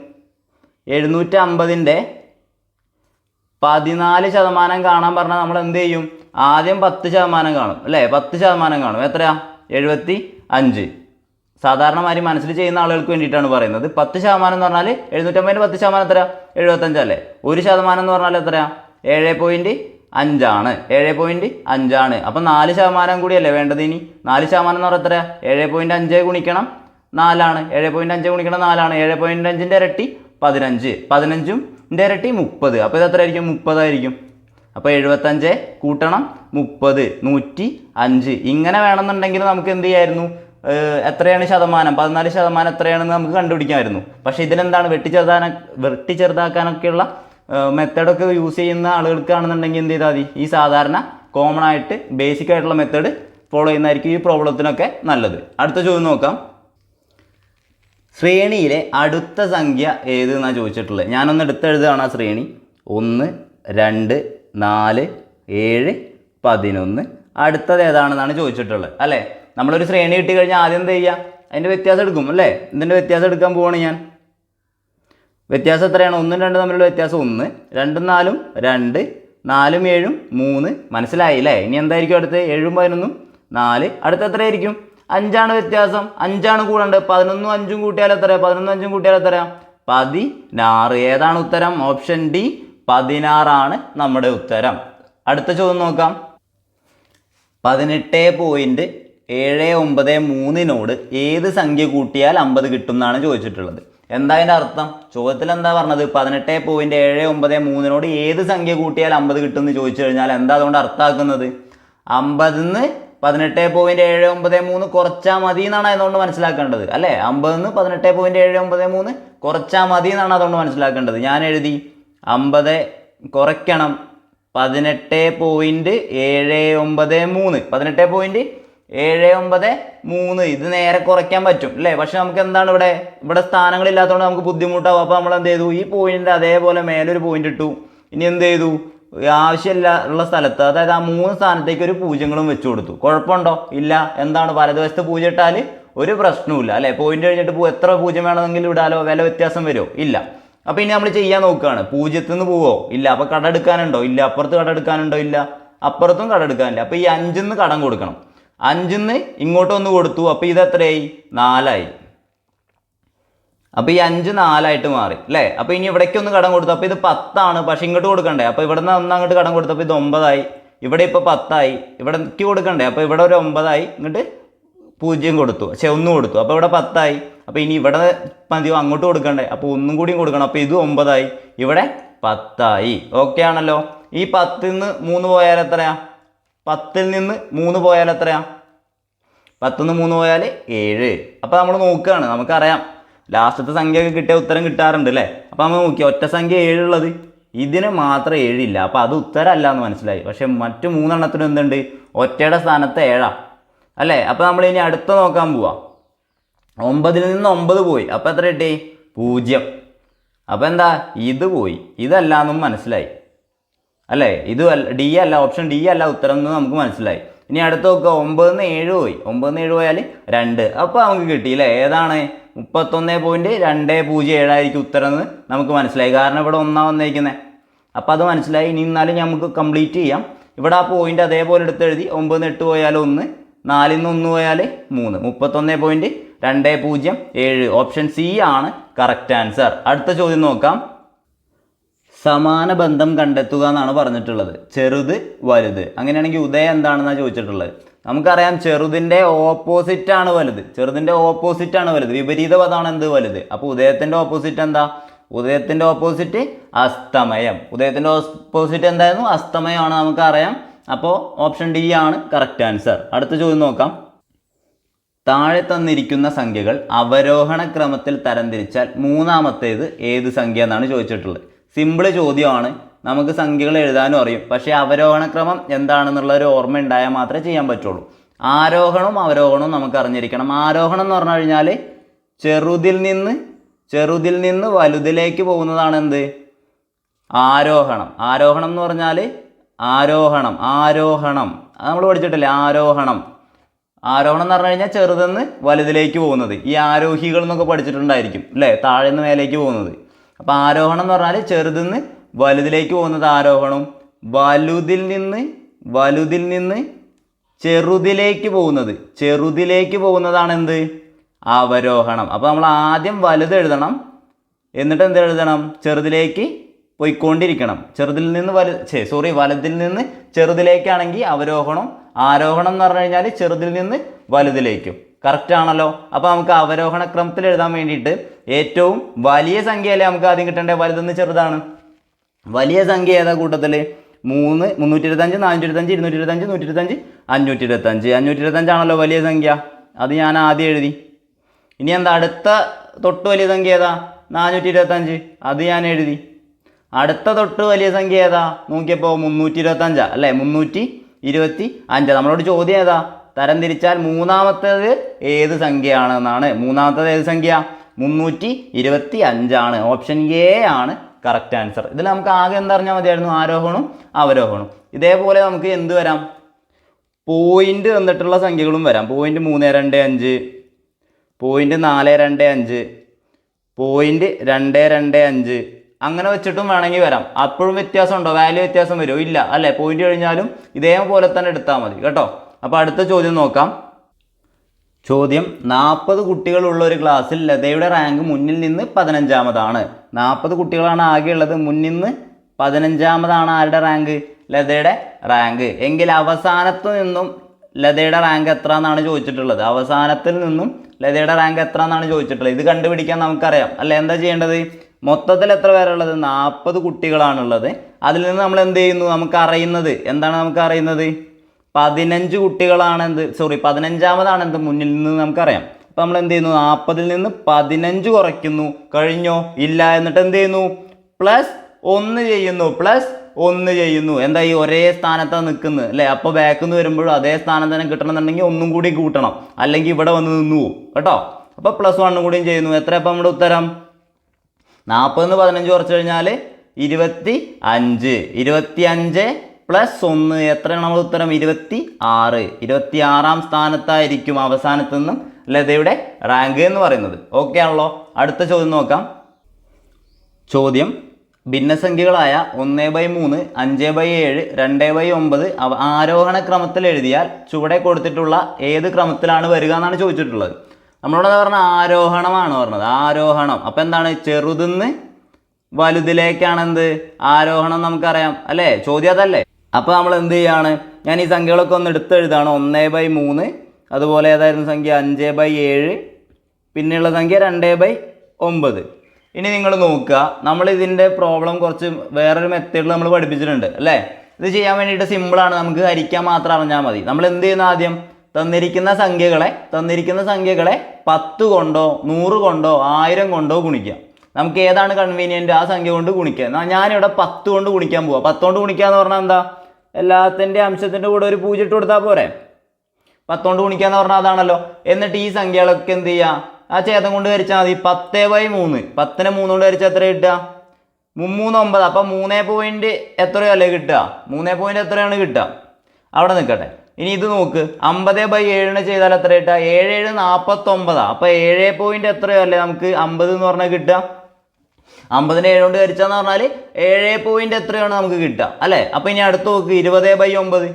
750ൻ്റെ 14% കാണാൻ പറഞ്ഞാൽ നമ്മൾ എന്ത് ചെയ്യും? ആദ്യം 10% കാണും അല്ലേ? 10% കാണും. എത്രയാ? 75. സാധാരണമാരി മനസ്സിൽ ചെയ്യുന്ന ആളുകൾക്ക് വേണ്ടിയിട്ടാണ് പറയുന്നത്. 10% എന്ന് പറഞ്ഞാൽ 750ൻ്റെ 10% എത്ര? 75 അല്ലേ? 1% എന്ന് പറഞ്ഞാൽ എത്രയാ? 7.5 7.5. അപ്പം 4% കൂടിയല്ലേ വേണ്ടത്? ഇനി 4% എന്ന് പറഞ്ഞാൽ എത്രയാ? 7.5 ഗുണിക്കണം 4 7.5 ഗുണിക്കണം 4 7.5ൻ്റെ ഇരട്ടി 15. 15ൻ്റെ ഇരട്ടി 30. അപ്പോൾ ഇത് എത്ര ആയിരിക്കും? 30 ആയിരിക്കും. അപ്പോൾ 75 കൂട്ടണം 30 105. ഇങ്ങനെ വേണമെന്നുണ്ടെങ്കിൽ നമുക്ക് എന്ത് ചെയ്യായിരുന്നു? എത്രയാണ് ശതമാനം? 14% എത്രയാണെന്ന് നമുക്ക് കണ്ടുപിടിക്കാമായിരുന്നു. പക്ഷേ ഇതിലെന്താണ്? വെട്ടിച്ചെറുതാക്കാനൊക്കെയുള്ള മെത്തേഡൊക്കെ യൂസ് ചെയ്യുന്ന ആളുകൾക്കാണെന്നുണ്ടെങ്കിൽ എന്ത് ചെയ്താൽ മതി? ഈ സാധാരണ കോമൺ ആയിട്ട് ബേസിക് ആയിട്ടുള്ള മെത്തേഡ് ഫോളോ ചെയ്യുന്നതായിരിക്കും ഈ പ്രോബ്ലത്തിനൊക്കെ നല്ലത്. അടുത്ത ചോദ്യം നോക്കാം. ശ്രേണിയിലെ അടുത്ത സംഖ്യ ഏത് എന്നാണ് ചോദിച്ചിട്ടുള്ളത്. ഞാനൊന്ന് എടുത്തെഴുതുകയാണ് ആ ശ്രേണി. 1 2 4 7 11. അടുത്തത് ഏതാണെന്നാണ് ചോദിച്ചിട്ടുള്ളത് അല്ലേ? നമ്മളൊരു ശ്രേണി കിട്ടി കഴിഞ്ഞാൽ ആദ്യം എന്ത് ചെയ്യുക? അതിൻ്റെ വ്യത്യാസം എടുക്കും അല്ലേ? ഇതിൻ്റെ വ്യത്യാസം എടുക്കാൻ പോവാണ് ഞാൻ. വ്യത്യാസം എത്രയാണ്? 1 2 തമ്മിലുള്ള വ്യത്യാസം 1. 2 4 2 4 7 3. മനസ്സിലായില്ലേ? ഇനി എന്തായിരിക്കും അടുത്ത്? 7 11 4. അടുത്ത എത്രയായിരിക്കും? 5 വ്യത്യാസം. 5 കൂടേണ്ടത്. 11 5 കൂട്ടിയാൽ എത്ര? 11 5 കൂട്ടിയാൽ എത്ര? 16. ഏതാണ് ഉത്തരം? ഓപ്ഷൻ ഡി 16 നമ്മുടെ ഉത്തരം. അടുത്ത ചോദ്യം നോക്കാം. 18.793 ഏത് സംഖ്യ കൂട്ടിയാൽ 50 കിട്ടും എന്നാണ് ചോദിച്ചിട്ടുള്ളത്. എന്താ അതിൻ്റെ അർത്ഥം? ചോദ്യത്തിൽ എന്താ പറഞ്ഞത്? 18.793 ഏത് സംഖ്യ കൂട്ടിയാൽ 50 കിട്ടുമെന്ന് ചോദിച്ചു കഴിഞ്ഞാൽ എന്താ അതുകൊണ്ട് അർത്ഥമാക്കുന്നത്? 50 18.793 കുറച്ചാൽ മതി എന്നാണ് അതുകൊണ്ട് മനസ്സിലാക്കേണ്ടത് അല്ലേ? 50 18.793 കുറച്ചാൽ മതി എന്നാണ് അതുകൊണ്ട് മനസ്സിലാക്കേണ്ടത്. ഞാൻ എഴുതി 50 കുറയ്ക്കണം 18.793 18.793 ഇത് നേരെ കുറയ്ക്കാൻ പറ്റും അല്ലേ? പക്ഷെ നമുക്ക് എന്താണ് ഇവിടെ സ്ഥാനങ്ങളില്ലാത്തതുകൊണ്ട് നമുക്ക് ബുദ്ധിമുട്ടാവും. അപ്പോൾ നമ്മൾ എന്ത് ചെയ്തു? ഈ പോയിന്റ് അതേപോലെ മേലൊരു പോയിന്റ് ഇട്ടു. ഇനി എന്ത് ചെയ്തു? ആവശ്യമില്ല ഉള്ള സ്ഥലത്ത്, അതായത് ആ 3 സ്ഥാനത്തേക്ക് ഒരു പൂജ്യങ്ങളും വെച്ചു കൊടുത്തു. കുഴപ്പമുണ്ടോ? ഇല്ല. എന്താണ് വലതുവശത്ത് പൂജ്യം ഇട്ടാൽ ഒരു പ്രശ്നവുമില്ല അല്ലേ? പോയിന്റ് കഴിഞ്ഞിട്ട് എത്ര പൂജ്യം വേണമെങ്കിലും ഇടാലോ, വില വ്യത്യാസം വരുമോ? ഇല്ല. അപ്പോൾ ഇനി നമ്മൾ ചെയ്യാൻ നോക്കുകയാണ്. 0 നിന്ന് പോവോ? ഇല്ല. അപ്പോൾ കട എടുക്കാനുണ്ടോ? ഇല്ല. അപ്പുറത്ത് കട എടുക്കാനുണ്ടോ? ഇല്ല. അപ്പുറത്തും കട എടുക്കാനില്ല. അപ്പോൾ ഈ 5 കടം കൊടുക്കണം. 5 ഇങ്ങോട്ടൊന്ന് കൊടുത്തു. അപ്പോൾ ഇത് എത്രയായി? 4 അപ്പോൾ ഈ 5 4 മാറി അല്ലേ? അപ്പോൾ ഇനി ഇവിടേക്ക് ഒന്ന് കടം കൊടുത്തു. അപ്പോൾ ഇത് 10 പക്ഷെ ഇങ്ങോട്ട് കൊടുക്കണ്ടേ? അപ്പോൾ ഇവിടെ നിന്ന് അങ്ങോട്ട് കടം കൊടുത്തപ്പോൾ ഇത് 9 ഇവിടെ ഇപ്പോൾ 10 ഇവിടേക്ക് കൊടുക്കണ്ടേ? അപ്പോൾ ഇവിടെ ഒരു 9 ഇങ്ങോട്ട് 0 കൊടുത്തു, 1 കൊടുത്തു. അപ്പോൾ ഇവിടെ 10 അപ്പോൾ ഇനി ഇവിടെ മതിയോ? അങ്ങോട്ട് കൊടുക്കണ്ടേ? അപ്പോൾ ഒന്നും കൂടിയും കൊടുക്കണം. അപ്പോൾ ഇത് 9 ഇവിടെ 10 ഓക്കെ ആണല്ലോ. ഈ 10 നിന്ന് 3 പോയാൽ എത്രയാ? 10 നിന്ന് 3 പോയാൽ എത്രയാ? 10 നിന്ന് 3 പോയാൽ 7. അപ്പോൾ നമ്മൾ നോക്കുകയാണ്. നമുക്കറിയാം ലാസ്റ്റത്തെ സംഖ്യയൊക്കെ കിട്ടിയ ഉത്തരം കിട്ടാറുണ്ട് അല്ലേ? അപ്പോൾ നമ്മൾ നോക്കി ഒറ്റ സംഖ്യ 7 ഉള്ളത്, ഇതിന് മാത്രം 7 ഇല്ല. അപ്പോൾ അത് ഉത്തരമല്ല എന്ന് മനസ്സിലായി. പക്ഷെ മറ്റു 3 എണ്ണത്തിനും എന്തുണ്ട്? ഒറ്റയുടെ സ്ഥാനത്ത് 7 അല്ലേ? അപ്പോൾ നമ്മൾ ഇനി അടുത്ത നോക്കാൻ പോവാം. 9 നിന്ന് 9 പോയി. അപ്പോൾ എത്ര കിട്ടി? 0. അപ്പോൾ എന്താ? ഇത് പോയി. ഇതല്ല എന്നും മനസ്സിലായി അല്ലേ? ഇത് ഡി അല്ല, ഓപ്ഷൻ ഡി അല്ല ഉത്തരം എന്ന് നമുക്ക് മനസ്സിലായി. ഇനി അടുത്ത് നോക്കുക. 9 നിന്ന് 7 പോയി. 9 നിന്ന് 7 പോയാൽ 2. അപ്പോൾ നമുക്ക് കിട്ടിയില്ലേ? ഏതാണ്? 31.207 ആയിരിക്കും ഉത്തരം എന്ന് നമുക്ക് മനസ്സിലായി. കാരണം ഇവിടെ 1 വന്നിരിക്കുന്നത്. അപ്പോൾ അത് മനസ്സിലായി. ഇനി എന്നാലും നമുക്ക് കംപ്ലീറ്റ് ചെയ്യാം. ഇവിടെ ആ പോയിന്റ് അതേപോലെ എടുത്ത് എഴുതി. 9 നിന്ന് 8 പോയാൽ 1, 4 നിന്ന് 1 പോയാൽ 3. 31.207 ഓപ്ഷൻ സി ആണ് കറക്റ്റ് ആൻസർ. അടുത്ത ചോദ്യം നോക്കാം. സമാന ബന്ധം കണ്ടെത്തുക എന്നാണ് പറഞ്ഞിട്ടുള്ളത്. ചെറുത് വലുത്. അങ്ങനെയാണെങ്കിൽ ഉദയം എന്താണെന്നാണ് ചോദിച്ചിട്ടുള്ളത്. നമുക്കറിയാം ചെറുതിൻ്റെ ഓപ്പോസിറ്റാണ് വലുത്. ചെറുതിൻ്റെ ഓപ്പോസിറ്റാണ് വലുത്. വിപരീത പദമാണ് എന്ത്? വലുത്. അപ്പോൾ ഉദയത്തിൻ്റെ ഓപ്പോസിറ്റ് എന്താ? ഉദയത്തിൻ്റെ ഓപ്പോസിറ്റ് അസ്തമയം. ഉദയത്തിൻ്റെ ഓപ്പോസിറ്റ് എന്തായിരുന്നു? അസ്തമയമാണ് നമുക്കറിയാം. അപ്പോൾ ഓപ്ഷൻ ഡി ആണ് കറക്റ്റ് ആൻസർ. അടുത്ത ചോദ്യം നോക്കാം. താഴെ തന്നിരിക്കുന്ന സംഖ്യകൾ അവരോഹണ ക്രമത്തിൽ തരംതിരിച്ചാൽ മൂന്നാമത്തേത് ഏത് സംഖ്യ എന്നാണ് ചോദിച്ചിട്ടുള്ളത്. സിമ്പിൾ ചോദ്യമാണ്. നമുക്ക് സംഖ്യകൾ എഴുതാനും അറിയും. പക്ഷേ അവരോഹണ ക്രമം എന്താണെന്നുള്ള ഒരു ഓർമ്മ ഉണ്ടായാൽ മാത്രമേ ചെയ്യാൻ പറ്റുള്ളൂ. ആരോഹണവും അവരോഹണവും നമുക്ക് അറിഞ്ഞിരിക്കണം. ആരോഹണം എന്ന് പറഞ്ഞു കഴിഞ്ഞാൽ ചെറുതിൽ നിന്ന് വലുതിലേക്ക് പോകുന്നതാണ് എന്ത്? ആരോഹണം. ആരോഹണം എന്ന് പറഞ്ഞാൽ ആരോഹണം അത് നമ്മൾ പഠിച്ചിട്ടില്ലേ? ആരോഹണം എന്ന് പറഞ്ഞു കഴിഞ്ഞാൽ ചെറുതെന്ന് വലുതിലേക്ക് പോകുന്നത്. ഈ ആരോഹികൾ എന്നൊക്കെ പഠിച്ചിട്ടുണ്ടായിരിക്കും അല്ലേ? താഴെ നിന്ന് മേലേക്ക് പോകുന്നത്. അപ്പോൾ ആരോഹണം എന്ന് പറഞ്ഞാൽ ചെറുതിന്ന് വലുതിലേക്ക് പോകുന്നത് ആരോഹണം. വലുതിൽ നിന്ന് ചെറുതിലേക്ക് പോകുന്നതാണ് എന്ത്? അവരോഹണം. അപ്പോൾ നമ്മൾ ആദ്യം വലുത് എഴുതണം, എന്നിട്ട് എന്ത് എഴുതണം? ചെറുതിലേക്ക് പോയിക്കൊണ്ടിരിക്കണം. വലുതിൽ നിന്ന് ചെറുതിലേക്കാണെങ്കിൽ അവരോഹണം. ആരോഹണം എന്ന് പറഞ്ഞു കഴിഞ്ഞാൽ ചെറുതിൽ നിന്ന് വലുതിലേക്കും. കറക്റ്റ് ആണല്ലോ. അപ്പോൾ നമുക്ക് അവരോഹണ ക്രമത്തിൽ എഴുതാൻ വേണ്ടിയിട്ട് ഏറ്റവും വലിയ സംഖ്യയല്ലേ നമുക്ക് ആദ്യം കിട്ടേണ്ടത്? വലുതെന്ന് ചെറുതാണ്. വലിയ സംഖ്യ ഏതാ കൂട്ടത്തിൽ? 3, 325, 425, 225, 125, 525. 525 ആണല്ലോ വലിയ സംഖ്യ. അത് ഞാൻ ആദ്യം എഴുതി. ഇനി എന്താ അടുത്ത തൊട്ട് വലിയ സംഖ്യ ഏതാ? 425. അത് ഞാൻ എഴുതി. അടുത്ത തൊട്ട് വലിയ സംഖ്യ ഏതാ? നോക്കിയപ്പോൾ 325 അല്ലേ? 325. നമ്മളോട് ചോദ്യം ഏതാ? തരംതിരിച്ചാൽ മൂന്നാമത്തേത് ഏത് സംഖ്യയാണെന്നാണ്. മൂന്നാമത്തേത് ഏത് സംഖ്യ? 325 ആണ്. ഓപ്ഷൻ എ ആണ് കറക്റ്റ് ആൻസർ. ഇതിൽ നമുക്ക് ആകെ എന്തറിഞ്ഞാൽ മതിയായിരുന്നു? ആരോഹണവും അവരോഹണവും. ഇതേപോലെ നമുക്ക് എന്ത് വരാം? പോയിന്റ് തന്നിട്ടുള്ള സംഖ്യകളും വരാം. പോയിന്റ് 325, പോയിന്റ് 425, പോയിന്റ് 225 അങ്ങനെ വെച്ചിട്ടും വേണമെങ്കിൽ വരാം. അപ്പോഴും വ്യത്യാസം ഉണ്ടോ? വാല്യൂ വ്യത്യാസം വരുമോ? ഇല്ല അല്ലേ? പോയിന്റ് കഴിഞ്ഞാലും ഇതേപോലെ തന്നെ എടുത്താൽ മതി കേട്ടോ. അപ്പോൾ അടുത്ത ചോദ്യം നോക്കാം. ചോദ്യം: 40 കുട്ടികളുള്ള ഒരു ക്ലാസ്സിൽ ലതയുടെ റാങ്ക് മുന്നിൽ നിന്ന് 15ാമതാണ്. 40 കുട്ടികളാണ് ആകെ ഉള്ളത്. മുന്നിൽ നിന്ന് 15ാമതാണ് ആരുടെ റാങ്ക്? ലതയുടെ റാങ്ക്. എങ്കിൽ അവസാനത്തു നിന്നും ലതയുടെ റാങ്ക് എത്ര എന്നാണ് ചോദിച്ചിട്ടുള്ളത്. അവസാനത്തിൽ നിന്നും ലതയുടെ റാങ്ക് എത്ര എന്നാണ് ചോദിച്ചിട്ടുള്ളത്. ഇത് കണ്ടുപിടിക്കാൻ നമുക്കറിയാം അല്ലേ? എന്താ ചെയ്യേണ്ടത്? മൊത്തത്തിൽ എത്ര പേരുള്ളത്? 40 കുട്ടികളാണുള്ളത്. അതിൽ നിന്ന് നമ്മൾ എന്ത് ചെയ്യുന്നു? നമുക്ക് അറിയുന്നത് എന്താണ്? നമുക്ക് അറിയുന്നത് 15 കുട്ടികളാണ് 15ാമതാണ് മുന്നിൽ നിന്ന് നമുക്കറിയാം. അപ്പം നമ്മൾ എന്ത് ചെയ്യുന്നു? 40ൽ നിന്ന് 15 കുറയ്ക്കുന്നു. കഴിഞ്ഞോ? ഇല്ല. എന്നിട്ട് എന്ത് ചെയ്യുന്നു? +1 ചെയ്യുന്നു. +1 ചെയ്യുന്നു. എന്താ? ഈ ഒരേ സ്ഥാനത്താണ് നിൽക്കുന്നത് അല്ലേ? അപ്പോൾ ബാക്കിൽ നിന്ന് വരുമ്പോഴും അതേ സ്ഥാനം തന്നെ കിട്ടണമെന്നുണ്ടെങ്കിൽ ഒന്നും കൂടി കൂട്ടണം, അല്ലെങ്കിൽ ഇവിടെ വന്ന് നിന്നു പോകും കേട്ടോ. അപ്പോൾ +1 കൂടിയും ചെയ്യുന്നു. എത്ര അപ്പം നമ്മുടെ ഉത്തരം? 40 15 കുറച്ച് കഴിഞ്ഞാൽ 25. 25 +1 എത്രയാണ് നമ്മുടെ ഉത്തരം? 26. 26ാം സ്ഥാനത്തായിരിക്കും അവസാനത്തു നിന്നും ലതയുടെ റാങ്ക് എന്ന് പറയുന്നത്. ഓക്കെ ആണല്ലോ? അടുത്ത ചോദ്യം നോക്കാം. ചോദ്യം: ഭിന്നസംഖ്യകളായ 1/3, 5/7, 2/9 ആരോഹണ ക്രമത്തിൽ എഴുതിയാൽ ചുവടെ കൊടുത്തിട്ടുള്ള ഏത് ക്രമത്തിലാണ് വരിക എന്നാണ് ചോദിച്ചിട്ടുള്ളത്. നമ്മളോട് പറഞ്ഞ ആരോഹണമാണ് പറഞ്ഞത്. ആരോഹണം. അപ്പം എന്താണ്? ചെറുതിന്ന് വലുതിലേക്കാണ് എന്ത്? ആരോഹണം. നമുക്കറിയാം അല്ലേ? ചോദ്യം അതല്ലേ? അപ്പോൾ നമ്മൾ എന്ത് ചെയ്യാണ്? ഞാൻ ഈ സംഖ്യകളൊക്കെ ഒന്ന് എടുത്തെഴുതാണ്. 1/3, അതുപോലെ ഏതായിരുന്നു സംഖ്യ? 5/7, പിന്നെയുള്ള സംഖ്യ 2/9. ഇനി നിങ്ങൾ നോക്കുക, നമ്മൾ ഇതിൻ്റെ പ്രോബ്ലം കുറച്ച് വേറൊരു മെത്തേഡിൽ നമ്മൾ പഠിപ്പിച്ചിട്ടുണ്ട് അല്ലേ? ഇത് ചെയ്യാൻ വേണ്ടിയിട്ട് സിമ്പിളാണ്. നമുക്ക് ഹരിക്കാൻ മാത്രം അറിഞ്ഞാൽ മതി. നമ്മൾ എന്ത് ചെയ്യുന്ന? ആദ്യം തന്നിരിക്കുന്ന സംഖ്യകളെ 10 കൊണ്ടോ 100 കൊണ്ടോ 1000 കൊണ്ടോ ഗുണിക്കുക. നമുക്ക് ഏതാണ് കൺവീനിയൻറ്റ് ആ സംഖ്യ കൊണ്ട് ഗുണിക്കുക. ഞാനിവിടെ 10 കൊണ്ട് ഗുണിക്കാൻ പോവാം. 10 കൊണ്ട് ഗുണിക്കുക എന്ന് പറഞ്ഞാൽ എന്താ? എല്ലാത്തിൻ്റെ അംശത്തിൻ്റെ കൂടെ ഒരു 0 ഇട്ട് കൊടുത്താൽ പോരെ? 10 കൊണ്ട് ഗുണിക്കുക എന്ന് പറഞ്ഞാൽ അതാണല്ലോ. എന്നിട്ട് ഈ സംഖ്യകളൊക്കെ എന്ത് ചെയ്യുക? ആ ഛേദം കൊണ്ട് ഹരിച്ചാൽ മതി. 10/3. 10നെ 3 കൊണ്ട് ഹരിച്ചാൽ എത്ര കിട്ടുക? 3 9. അപ്പം 3 എത്രയോ അല്ലേ കിട്ടുക? 3 എത്രയാണ് കിട്ടുക? അവിടെ നിൽക്കട്ടെ. ഇനി ഇത് നോക്ക്. 50/7 ചെയ്താൽ എത്ര കിട്ടുക? 7 7 49. അപ്പം 7 എത്രയോ അല്ലേ നമുക്ക് 50 എന്ന് പറഞ്ഞാൽ കിട്ടുക? 50നെ 7 കൊണ്ട് ഹരിച്ചാന്ന് പറഞ്ഞാൽ 7 എത്രയാണ് നമുക്ക് കിട്ടുക അല്ലേ? അപ്പം ഇനി അടുത്ത് നോക്ക്. 20/9.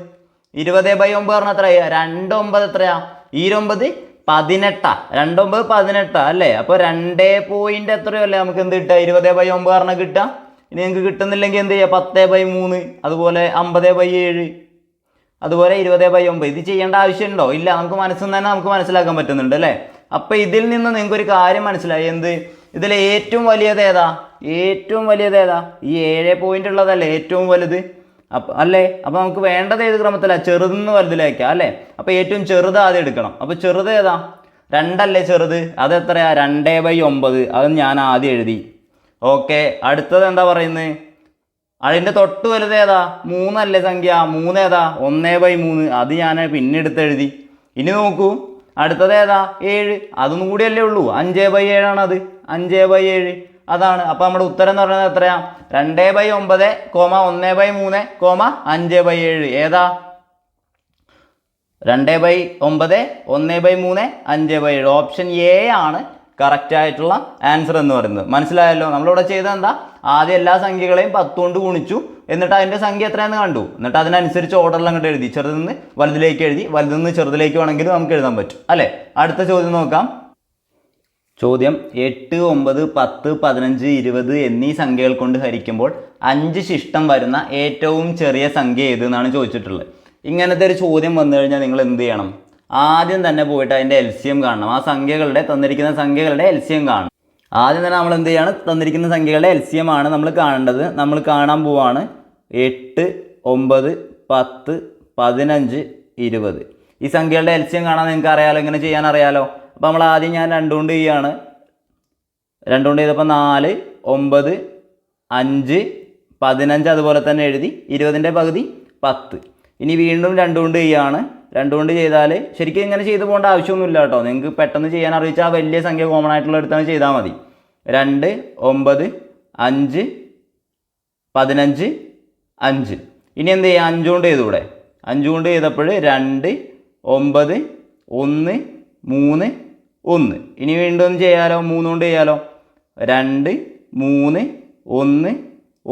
20/9 പറഞ്ഞാൽ എത്രയാ? 2 9 എത്രയാ? 9 18. 2 9 18 അല്ലേ? അപ്പോൾ 2 എത്രയോ അല്ലേ നമുക്ക് എന്ത് കിട്ടുക? 20/9 പറഞ്ഞാൽ കിട്ടുക. ഇനി നിങ്ങൾക്ക് കിട്ടുന്നില്ലെങ്കിൽ എന്ത് ചെയ്യുക? 10/3, അതുപോലെ 50/7, അതുപോലെ 20/9. ഇത് ചെയ്യേണ്ട ആവശ്യമുണ്ടോ? ഇല്ല. നമുക്ക് മനസ്സിൽ നിന്ന് തന്നെ നമുക്ക് മനസ്സിലാക്കാൻ പറ്റുന്നുണ്ട് അല്ലേ? അപ്പോൾ ഇതിൽ നിന്ന് നിങ്ങൾക്കൊരു കാര്യം മനസ്സിലായി. എന്ത്? ഇതിൽ ഏറ്റവും വലിയത് ഏതാ? ഏറ്റവും വലിയത് ഏതാ? ഈ 7 ഉള്ളതല്ലേ ഏറ്റവും വലുത് അല്ലേ? അപ്പോൾ നമുക്ക് വേണ്ടത് ഏത് ക്രമത്തിലാണ്? ചെറുതെന്ന് വലുതിലേക്കാ അല്ലേ? അപ്പോൾ ഏറ്റവും ചെറുത് ആദ്യം എടുക്കണം. അപ്പോൾ ചെറുത് ഏതാ? 2 അല്ലേ ചെറുത്? അതെത്രയാ? 2/9. അത് ഞാൻ ആദ്യം എഴുതി. ഓക്കെ. അടുത്തത് എന്താ പറയുന്നത്? അതിൻ്റെ തൊട്ട് വലുത് ഏതാ? 3 അല്ലേ സംഖ്യ? 3 ഏതാ? 1/3. അത് ഞാൻ പിന്നെ എടുത്തെഴുതി. ഇനി നോക്കൂ, അടുത്തത് ഏതാ? 7. അതൊന്നും കൂടിയല്ലേ ഉള്ളൂ. 5/7 ആണത്. 5/7 അതാണ്. അപ്പോൾ നമ്മുടെ ഉത്തരം എന്ന് പറയുന്നത് എത്രയാ? 2/9, 1/3, 5/7. ഏതാ? 2/9, 1/3, 5/7. ഓപ്ഷൻ എ ആണ് കറക്റ്റ് ആയിട്ടുള്ള ആൻസർ എന്ന് പറയുന്നത്. മനസ്സിലായല്ലോ? നമ്മളിവിടെ ചെയ്തത് എന്താ? ആദ്യം എല്ലാ സംഖ്യകളെയും 10 കൊണ്ട് ഗുണിച്ചു. എന്നിട്ട് അതിൻ്റെ സംഖ്യ എത്രയാണെന്ന് കണ്ടു. എന്നിട്ട് അതിനനുസരിച്ച് ഓർഡറിൽ അങ്ങോട്ട് എഴുതി. ചെറുതിൽ നിന്ന് വലുതിലേക്ക് എഴുതി. വലുതിൽ നിന്ന് ചെറുതിലേക്ക് വേണമെങ്കിലും നമുക്ക് എഴുതാൻ പറ്റും അല്ലേ? അടുത്ത ചോദ്യം നോക്കാം. ചോദ്യം: 8 9 10 15 20 എന്നീ സംഖ്യകൾ കൊണ്ട് ഹരിക്കുമ്പോൾ 5 ശിഷ്ടം വരുന്ന ഏറ്റവും ചെറിയ സംഖ്യ ഏത് എന്നാണ് ചോദിച്ചിട്ടുള്ളത്. ഇങ്ങനത്തെ ഒരു ചോദ്യം വന്നു കഴിഞ്ഞാൽ നിങ്ങൾ എന്ത് ചെയ്യണം? ആദ്യം തന്നെ പോയിട്ട് അതിൻ്റെ LCM കാണണം. ആ തന്നിരിക്കുന്ന സംഖ്യകളുടെ LCM കാണണം. ആദ്യം തന്നെ നമ്മൾ എന്ത് ചെയ്യാണ്? തന്നിരിക്കുന്ന സംഖ്യകളുടെ LCM ആണ് നമ്മൾ കാണേണ്ടത്. നമ്മൾ കാണാൻ പോവാണ്. 8 9 10 15 20 ഈ സംഖ്യകളുടെ LCM കാണാൻ നിങ്ങൾക്ക് അറിയാലോ. ഇങ്ങനെ ചെയ്യാൻ അറിയാലോ. അപ്പോൾ നമ്മൾ ആദ്യം ഞാൻ 2 കൊണ്ട് ചെയ്യാണ്. 2 കൊണ്ട് ചെയ്തപ്പോൾ 4 9 5 15 അതുപോലെ തന്നെ എഴുതി. 20ൻ്റെ പകുതി 10. ഇനി വീണ്ടും 2 കൊണ്ട് ചെയ്യാണ്. 2 കൊണ്ട് ചെയ്താൽ ശരിക്കും ഇങ്ങനെ ചെയ്തു പോകേണ്ട ആവശ്യമൊന്നുമില്ല കേട്ടോ. നിങ്ങൾക്ക് പെട്ടെന്ന് ചെയ്യാൻ അറിയിച്ചാൽ ആ വലിയ സംഖ്യ കോമൺ ആയിട്ടുള്ള എടുത്താണ് ചെയ്താൽ മതി. 2 9 5 15 5. ഇനി എന്ത് ചെയ്യുക? 5 കൊണ്ട് ചെയ്തൂടെ? 5 കൊണ്ട് ചെയ്തപ്പോൾ 2 9 1 3 1. ഇനി വീണ്ടും ചെയ്യാലോ. 3 കൊണ്ട് ചെയ്യാലോ. 2 3 1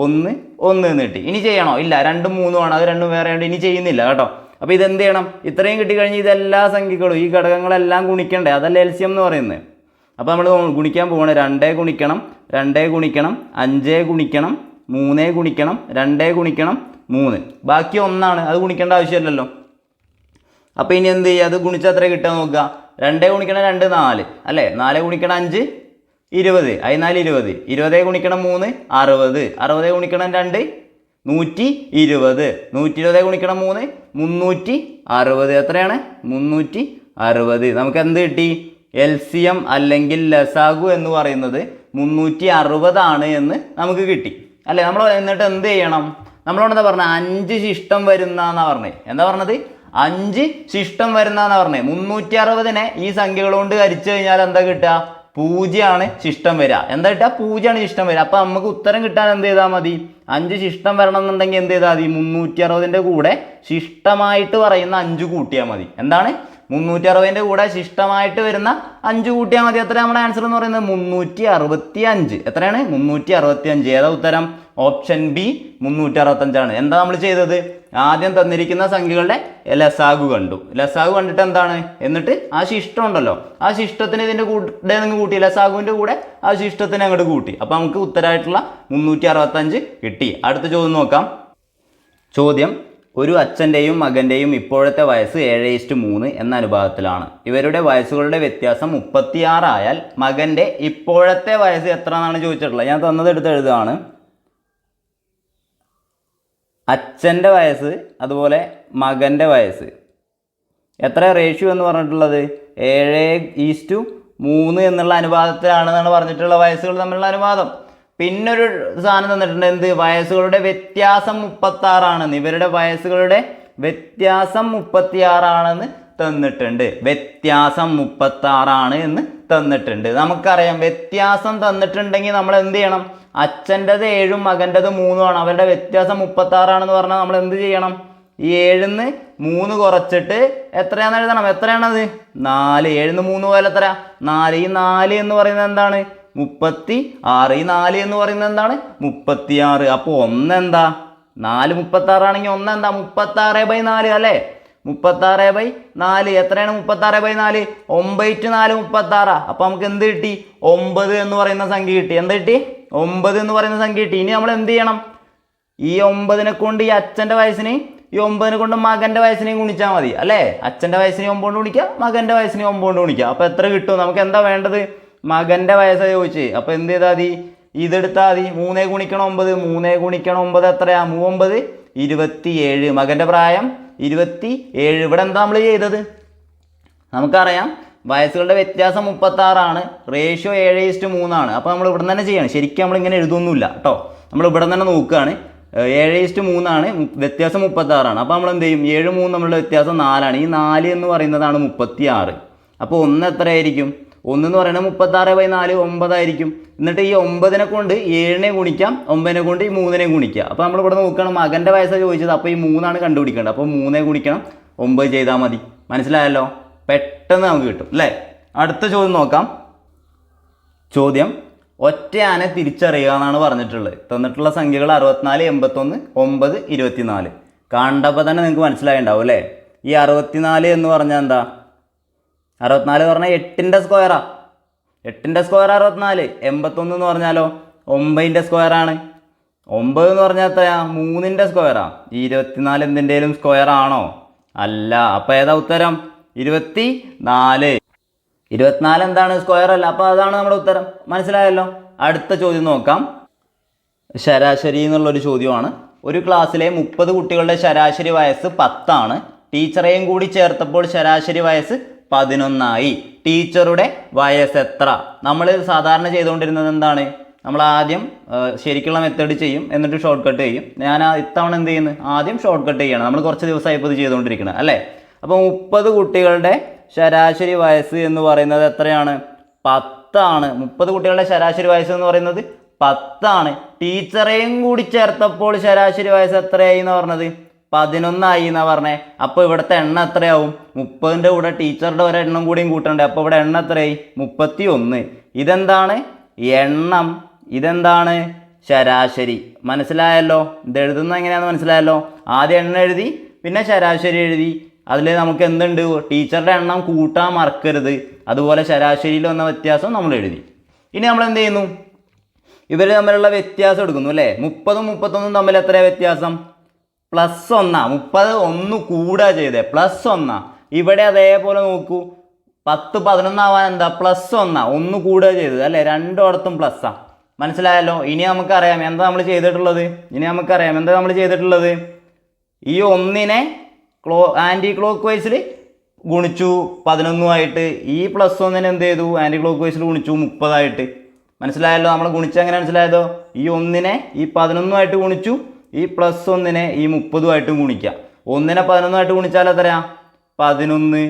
1 1 എന്ന് കിട്ടി. ഇനി ചെയ്യണോ? ഇല്ല. 2 3 ആണ്. അത് രണ്ടും വേറെ ഉണ്ട്. ഇനി ചെയ്യുന്നില്ല കേട്ടോ. അപ്പോൾ ഇതെന്ത് ചെയ്യണം? ഇത്രയും കിട്ടിക്കഴിഞ്ഞ് ഇതെല്ലാ സംഖ്യകളും ഈ ഘടകങ്ങളെല്ലാം ഗുണിക്കണ്ടേ? അതല്ല LCM എന്ന് പറയുന്നത്. അപ്പോൾ നമ്മൾ ഗുണിക്കാൻ പോവാണ്. 2 ഗുണിക്കണം 2 ഗുണിക്കണം 5 ഗുണിക്കണം 3 ഗുണിക്കണം 2 ഗുണിക്കണം 3. ബാക്കി 1 ആണ്. അത് ഗുണിക്കേണ്ട ആവശ്യമില്ലല്ലോ. അപ്പോൾ ഇനി എന്ത് ചെയ്യുക, അത് ഗുണിച്ചാൽ എത്ര കിട്ടുക നോക്കുക. 2 ഗുണിക്കണം 2 4 അല്ലേ, 4 ഗുണിക്കണം 5 20, 4 20, 20 ഗുണിക്കണം 3 60, 60 ഗുണിക്കണം 2 120, 120 ഗുണിക്കണം 3 360, എത്രയാണ് 360. നമുക്ക് എന്ത് കിട്ടി, LCM അല്ലെങ്കിൽ ലസാഗു എന്ന് പറയുന്നത് 360 ആണ് എന്ന് നമുക്ക് കിട്ടി അല്ലേ. നമ്മൾ എന്നിട്ട് എന്ത് ചെയ്യണം, നമ്മളോട് എന്താ പറഞ്ഞത്, 5 ശിഷ്ടം വരുന്നാന്നാ പറഞ്ഞത്. എന്താ പറഞ്ഞത്, 5 ശിഷ്ടം വരുന്നാന്നാ പറഞ്ഞത്. 360നെ ഈ സംഖ്യകൾ കൊണ്ട് ഹരിച്ചു കഴിഞ്ഞാൽ എന്താ കിട്ടുക, 0 ആണ് ശിഷ്ടം വരിക. എന്താ കിട്ടുക, 0 ആണ് ശിഷ്ടം വരിക. അപ്പം നമുക്ക് ഉത്തരം കിട്ടാൻ എന്ത് ചെയ്താൽ മതി, 5 ശിഷ്ടം വരണം എന്നുണ്ടെങ്കിൽ എന്ത് ചെയ്താൽ മതി, 360ൻ്റെ കൂടെ ശിഷ്ടമായിട്ട് പറയുന്ന 5 കൂട്ടിയാൽ മതി. എന്താണ്, 360ൻ്റെ കൂടെ ശിഷ്ടമായിട്ട് വരുന്ന 5 കൂട്ടിയാൽ മതി. എത്ര നമ്മുടെ ആൻസർ എന്ന് പറയുന്നത് 365. എത്രയാണ്, 365. ഏതാ ഉത്തരം, ഓപ്ഷൻ ബി 365 എന്താ നമ്മൾ ചെയ്തത്, ആദ്യം തന്നിരിക്കുന്ന സംഖ്യകളുടെ ലസാഗു കണ്ടു. ലസാഗു കണ്ടിട്ട് എന്താണ്, എന്നിട്ട് ആ ശിഷ്ടം ഉണ്ടല്ലോ, ആ ശിഷ്ടത്തിന് ഇതിൻ്റെ കൂടെ നിങ്ങൾ കൂട്ടി, ലസാഗുവിൻ്റെ കൂടെ ആ ശിഷ്ടത്തിന് അങ്ങോട്ട് കൂട്ടി. അപ്പോൾ നമുക്ക് ഉത്തരമായിട്ടുള്ള 365 കിട്ടി. അടുത്ത ചോദ്യം നോക്കാം. ചോദ്യം, ഒരു അച്ഛൻ്റെയും മകൻ്റെയും ഇപ്പോഴത്തെ വയസ്സ് 7:3 എന്ന അനുപാതത്തിലാണ്. ഇവരുടെ വയസ്സുകളുടെ വ്യത്യാസം 36 ആയാൽ മകൻ്റെ ഇപ്പോഴത്തെ വയസ്സ് എത്ര എന്നാണ് ചോദിച്ചിട്ടുള്ളത്. ഞാൻ തന്നത് എടുത്ത് എഴുതുകയാണ്. അച്ഛൻ്റെ വയസ്സ് അതുപോലെ മകൻ്റെ വയസ്സ് എത്ര റേഷ്യോ എന്ന് പറഞ്ഞിട്ടുള്ളത്, 7:3 എന്നുള്ള അനുപാതത്തിലാണെന്നാണ് പറഞ്ഞിട്ടുള്ള വയസ്സുകൾ തമ്മിലുള്ള അനുപാതം. പിന്നൊരു സാധനം തന്നിട്ടുണ്ട്, എന്ത്, വയസ്സുകളുടെ വ്യത്യാസം 36 ആണെന്ന്. ഇവരുടെ വയസ്സുകളുടെ വ്യത്യാസം 36 ആണെന്ന് തന്നിട്ടുണ്ട്. വ്യത്യാസം 36 ആണ് എന്ന് തന്നിട്ടുണ്ട്. നമുക്കറിയാം വ്യത്യാസം തന്നിട്ടുണ്ടെങ്കിൽ നമ്മൾ എന്ത് ചെയ്യണം, അച്ഛൻ്റെത് 7ഉം മകൻ്റെത് 3ഉം ആണ്. അവരുടെ വ്യത്യാസം 36 ആണെന്ന് പറഞ്ഞാൽ നമ്മൾ എന്ത് ചെയ്യണം, ഈ 7ന്ന് 3 കുറച്ചിട്ട് എത്രയാണെന്ന് എഴുതണം. എത്രയാണത്, 4. 7ന്ന് 3 പോലെ എത്ര, 4. ഈ 4 എന്ന് പറയുന്നത് എന്താണ്, 36. ഈ 4 എന്ന് പറയുന്നത് എന്താണ്, 36. അപ്പോൾ 1 എന്താ, 4 36 ആണെങ്കിൽ 1 എന്താ, 36/4 അല്ലേ. 36/4 എത്രയാണ്, 36/4 9 4 36. അപ്പോൾ നമുക്ക് എന്ത് കിട്ടി, 9 എന്ന് പറയുന്ന സംഖ്യ കിട്ടി. എന്ത് കിട്ടി, 9 എന്ന് പറയുന്ന സംഖ്യ കിട്ടി. ഇനി നമ്മൾ എന്ത് ചെയ്യണം, ഈ 9നെ കൊണ്ട് ഈ അച്ഛൻ്റെ വയസ്സിനെ, ഈ 9നെ കൊണ്ട് മകൻ്റെ വയസ്സിനെയും ഗുണിച്ചാൽ മതി അല്ലേ. അച്ഛൻ്റെ വയസ്സിനെ 9 കൊണ്ട് ഗുണിക്കുക, മകൻ്റെ വയസ്സിനെ 9 കൊണ്ട് ഗുണിക്കുക. അപ്പോൾ എത്ര കിട്ടും, നമുക്ക് എന്താ വേണ്ടത്, മകൻ്റെ വയസ്സാണ് ചോദിച്ചേ. അപ്പോൾ എന്ത് ചെയ്താൽ മതി, ഇതെടുത്താൽ മതി. 3 ഗുണിക്കണം 9, 3 ഗുണിക്കണം 9 എത്രയാ, 3 27. മകൻ്റെ പ്രായം 27. ഇവിടെ എന്താ നമ്മൾ ചെയ്തത്, നമുക്കറിയാം വയസ്സുകളുടെ വ്യത്യാസം 36 ആണ്, റേഷ്യോ 7:3 ആണ്. അപ്പോൾ നമ്മൾ ഇവിടെ തന്നെ ചെയ്യണം. ശരിക്കും നമ്മളിങ്ങനെ എഴുതൊന്നുമില്ല കേട്ടോ, നമ്മൾ ഇവിടെ തന്നെ നോക്കുകയാണ്. 7:3 ആണ്, വ്യത്യാസം 36 ആണ്. അപ്പോൾ നമ്മൾ എന്ത് ചെയ്യും, 7 3 നമ്മളുടെ വ്യത്യാസം 4 ആണ്. ഈ 4 എന്ന് പറയുന്നതാണ് 36. അപ്പോൾ 1 എത്രയായിരിക്കും, 1 എന്ന് പറയുന്നത് 36/4 9 ആയിരിക്കും. എന്നിട്ട് ഈ 9നെ കൊണ്ട് 7നെ ഗുണിക്കാം, 9നെ കൊണ്ട് ഈ 3നെ ഗുണിക്കുക. അപ്പോൾ നമ്മളിവിടെ നോക്കണം, മകൻ്റെ വയസ്സാണ് ചോദിച്ചത്. അപ്പോൾ ഈ 3 ആണ് കണ്ടുപിടിക്കേണ്ടത്. അപ്പോൾ 3 ഗുണിക്കണം 9 ചെയ്താൽ മതി. മനസ്സിലായല്ലോ, പെട്ടെന്ന് നമുക്ക് കിട്ടും അല്ലേ. അടുത്ത ചോദ്യം നോക്കാം. ചോദ്യം, ഒറ്റ ആനെ തിരിച്ചറിയുക എന്നാണ് പറഞ്ഞിട്ടുള്ളത്. തന്നിട്ടുള്ള സംഖ്യകൾ 64 81 9 24. കണ്ടപ്പോൾ തന്നെ നിങ്ങൾക്ക് മനസ്സിലായിട്ടുണ്ടാവും അല്ലേ. ഈ 64 എന്ന് പറഞ്ഞാൽ എന്താ, 64 എന്ന് പറഞ്ഞാൽ 8ൻ്റെ സ്ക്വയറാ. 8ൻ്റെ സ്ക്വയർ 64. 81 എന്ന് പറഞ്ഞാലോ 9ൻ്റെ സ്ക്വയറാണ്. 9 എന്ന് പറഞ്ഞാൽ എത്രയാ, 3ൻ്റെ സ്ക്വയറാ. ഈ 24 എന്തിൻ്റെയും സ്ക്വയർ ആണോ, അല്ല. അപ്പോൾ ഏതാ ഉത്തരം, 24. 24 എന്താണ്, സ്ക്വയർ അല്ല. അപ്പോൾ അതാണ് നമ്മുടെ ഉത്തരം. മനസ്സിലായല്ലോ. അടുത്ത ചോദ്യം നോക്കാം. ശരാശരി എന്നുള്ളൊരു ചോദ്യമാണ്. ഒരു ക്ലാസ്സിലെ 30 കുട്ടികളുടെ ശരാശരി വയസ്സ് 10 ആണ്. ടീച്ചറേയും കൂടി ചേർത്തപ്പോൾ ശരാശരി വയസ്സ് 11 ആയി. ടീച്ചറുടെ വയസ്സ് എത്ര? നമ്മൾ സാധാരണ ചെയ്തുകൊണ്ടിരുന്നത് എന്താണ്, നമ്മൾ ആദ്യം ശരിക്കുള്ള മെത്തേഡ് ചെയ്യും, എന്നിട്ട് ഷോർട്ട് കട്ട് ചെയ്യും. ഞാൻ ഇത്തവണ എന്ത് ചെയ്യുന്നു, ആദ്യം ഷോർട്ട് കട്ട് ചെയ്യണം. നമ്മൾ കുറച്ച് ദിവസമായിപ്പോൾ ഇത് ചെയ്തുകൊണ്ടിരിക്കണം അല്ലേ. അപ്പോൾ 30 കുട്ടികളുടെ ശരാശരി വയസ്സ് എന്ന് പറയുന്നത് എത്രയാണ്, 10 ആണ്. 30 കുട്ടികളുടെ ശരാശരി വയസ്സ് എന്ന് പറയുന്നത് 10 ആണ്. ടീച്ചറേയും കൂടി ചേർത്തപ്പോൾ ശരാശരി വയസ്സ് എത്രയായി എന്ന് പറഞ്ഞത്, 11 ആയി എന്നാണ് പറഞ്ഞത്. അപ്പോൾ ഇവിടുത്തെ എണ്ണം എത്രയാവും, 30ൻ്റെ കൂടെ ടീച്ചറുടെ ഒരെണ്ണം കൂടിയും കൂട്ടണ്ടേ. അപ്പോൾ ഇവിടെ എണ്ണം എത്രയായി, 31. ഇതെന്താണ് എണ്ണം, ഇതെന്താണ് ശരാശരി. മനസ്സിലായല്ലോ. ഇത് എഴുതുന്നത് എങ്ങനെയാണെന്ന് മനസ്സിലായല്ലോ. ആദ്യം എണ്ണം എഴുതി, പിന്നെ ശരാശരി എഴുതി. അതിൽ നമുക്ക് എന്തുണ്ട്, ടീച്ചറുടെ എണ്ണം കൂട്ടാൻ മറക്കരുത്. അതുപോലെ ശരാശരിയിൽ വന്ന വ്യത്യാസം നമ്മൾ എഴുതി. ഇനി നമ്മൾ എന്ത് ചെയ്യുന്നു, ഇവർ തമ്മിലുള്ള വ്യത്യാസം എടുക്കുന്നു അല്ലേ. 30ഉം 31ഉം തമ്മിൽ എത്രയാണ് വ്യത്യാസം, +1. 30 1 കൂടുക ചെയ്തേ, +1. ഇവിടെ അതേപോലെ നോക്കൂ, 10 11 ആവാൻ എന്താ പ്ലസ് 1 ഒന്ന് കൂടുക ചെയ്തത് അല്ലേ, രണ്ടിടത്തും പ്ലസ്സാ. മനസ്സിലായല്ലോ. ഇനി നമുക്കറിയാം എന്താ നമ്മൾ ചെയ്തിട്ടുള്ളത്. ഈ ഒന്നിനെ ആൻറ്റി ക്ലോക്ക് വൈസിൽ ഗുണിച്ചു 11ആയിട്ട്, ഈ പ്ലസ് 1 എന്ത് ചെയ്തു ആൻറ്റി ക്ലോക്ക് വൈസിൽ ഗുണിച്ചു 30ആയിട്ട്. മനസ്സിലായല്ലോ. നമ്മൾ ഗുണിച്ച എങ്ങനെ മനസ്സിലായതോ, ഈ ഒന്നിനെ ഈ 11ആയിട്ട് ഗുണിച്ചു, ഈ പ്ലസ് 1നെ ഈ 30ആയിട്ടും ഗുണിക്കുക. 1നെ 11ആയിട്ട് ഗുണിച്ചാൽ എത്രയാ 11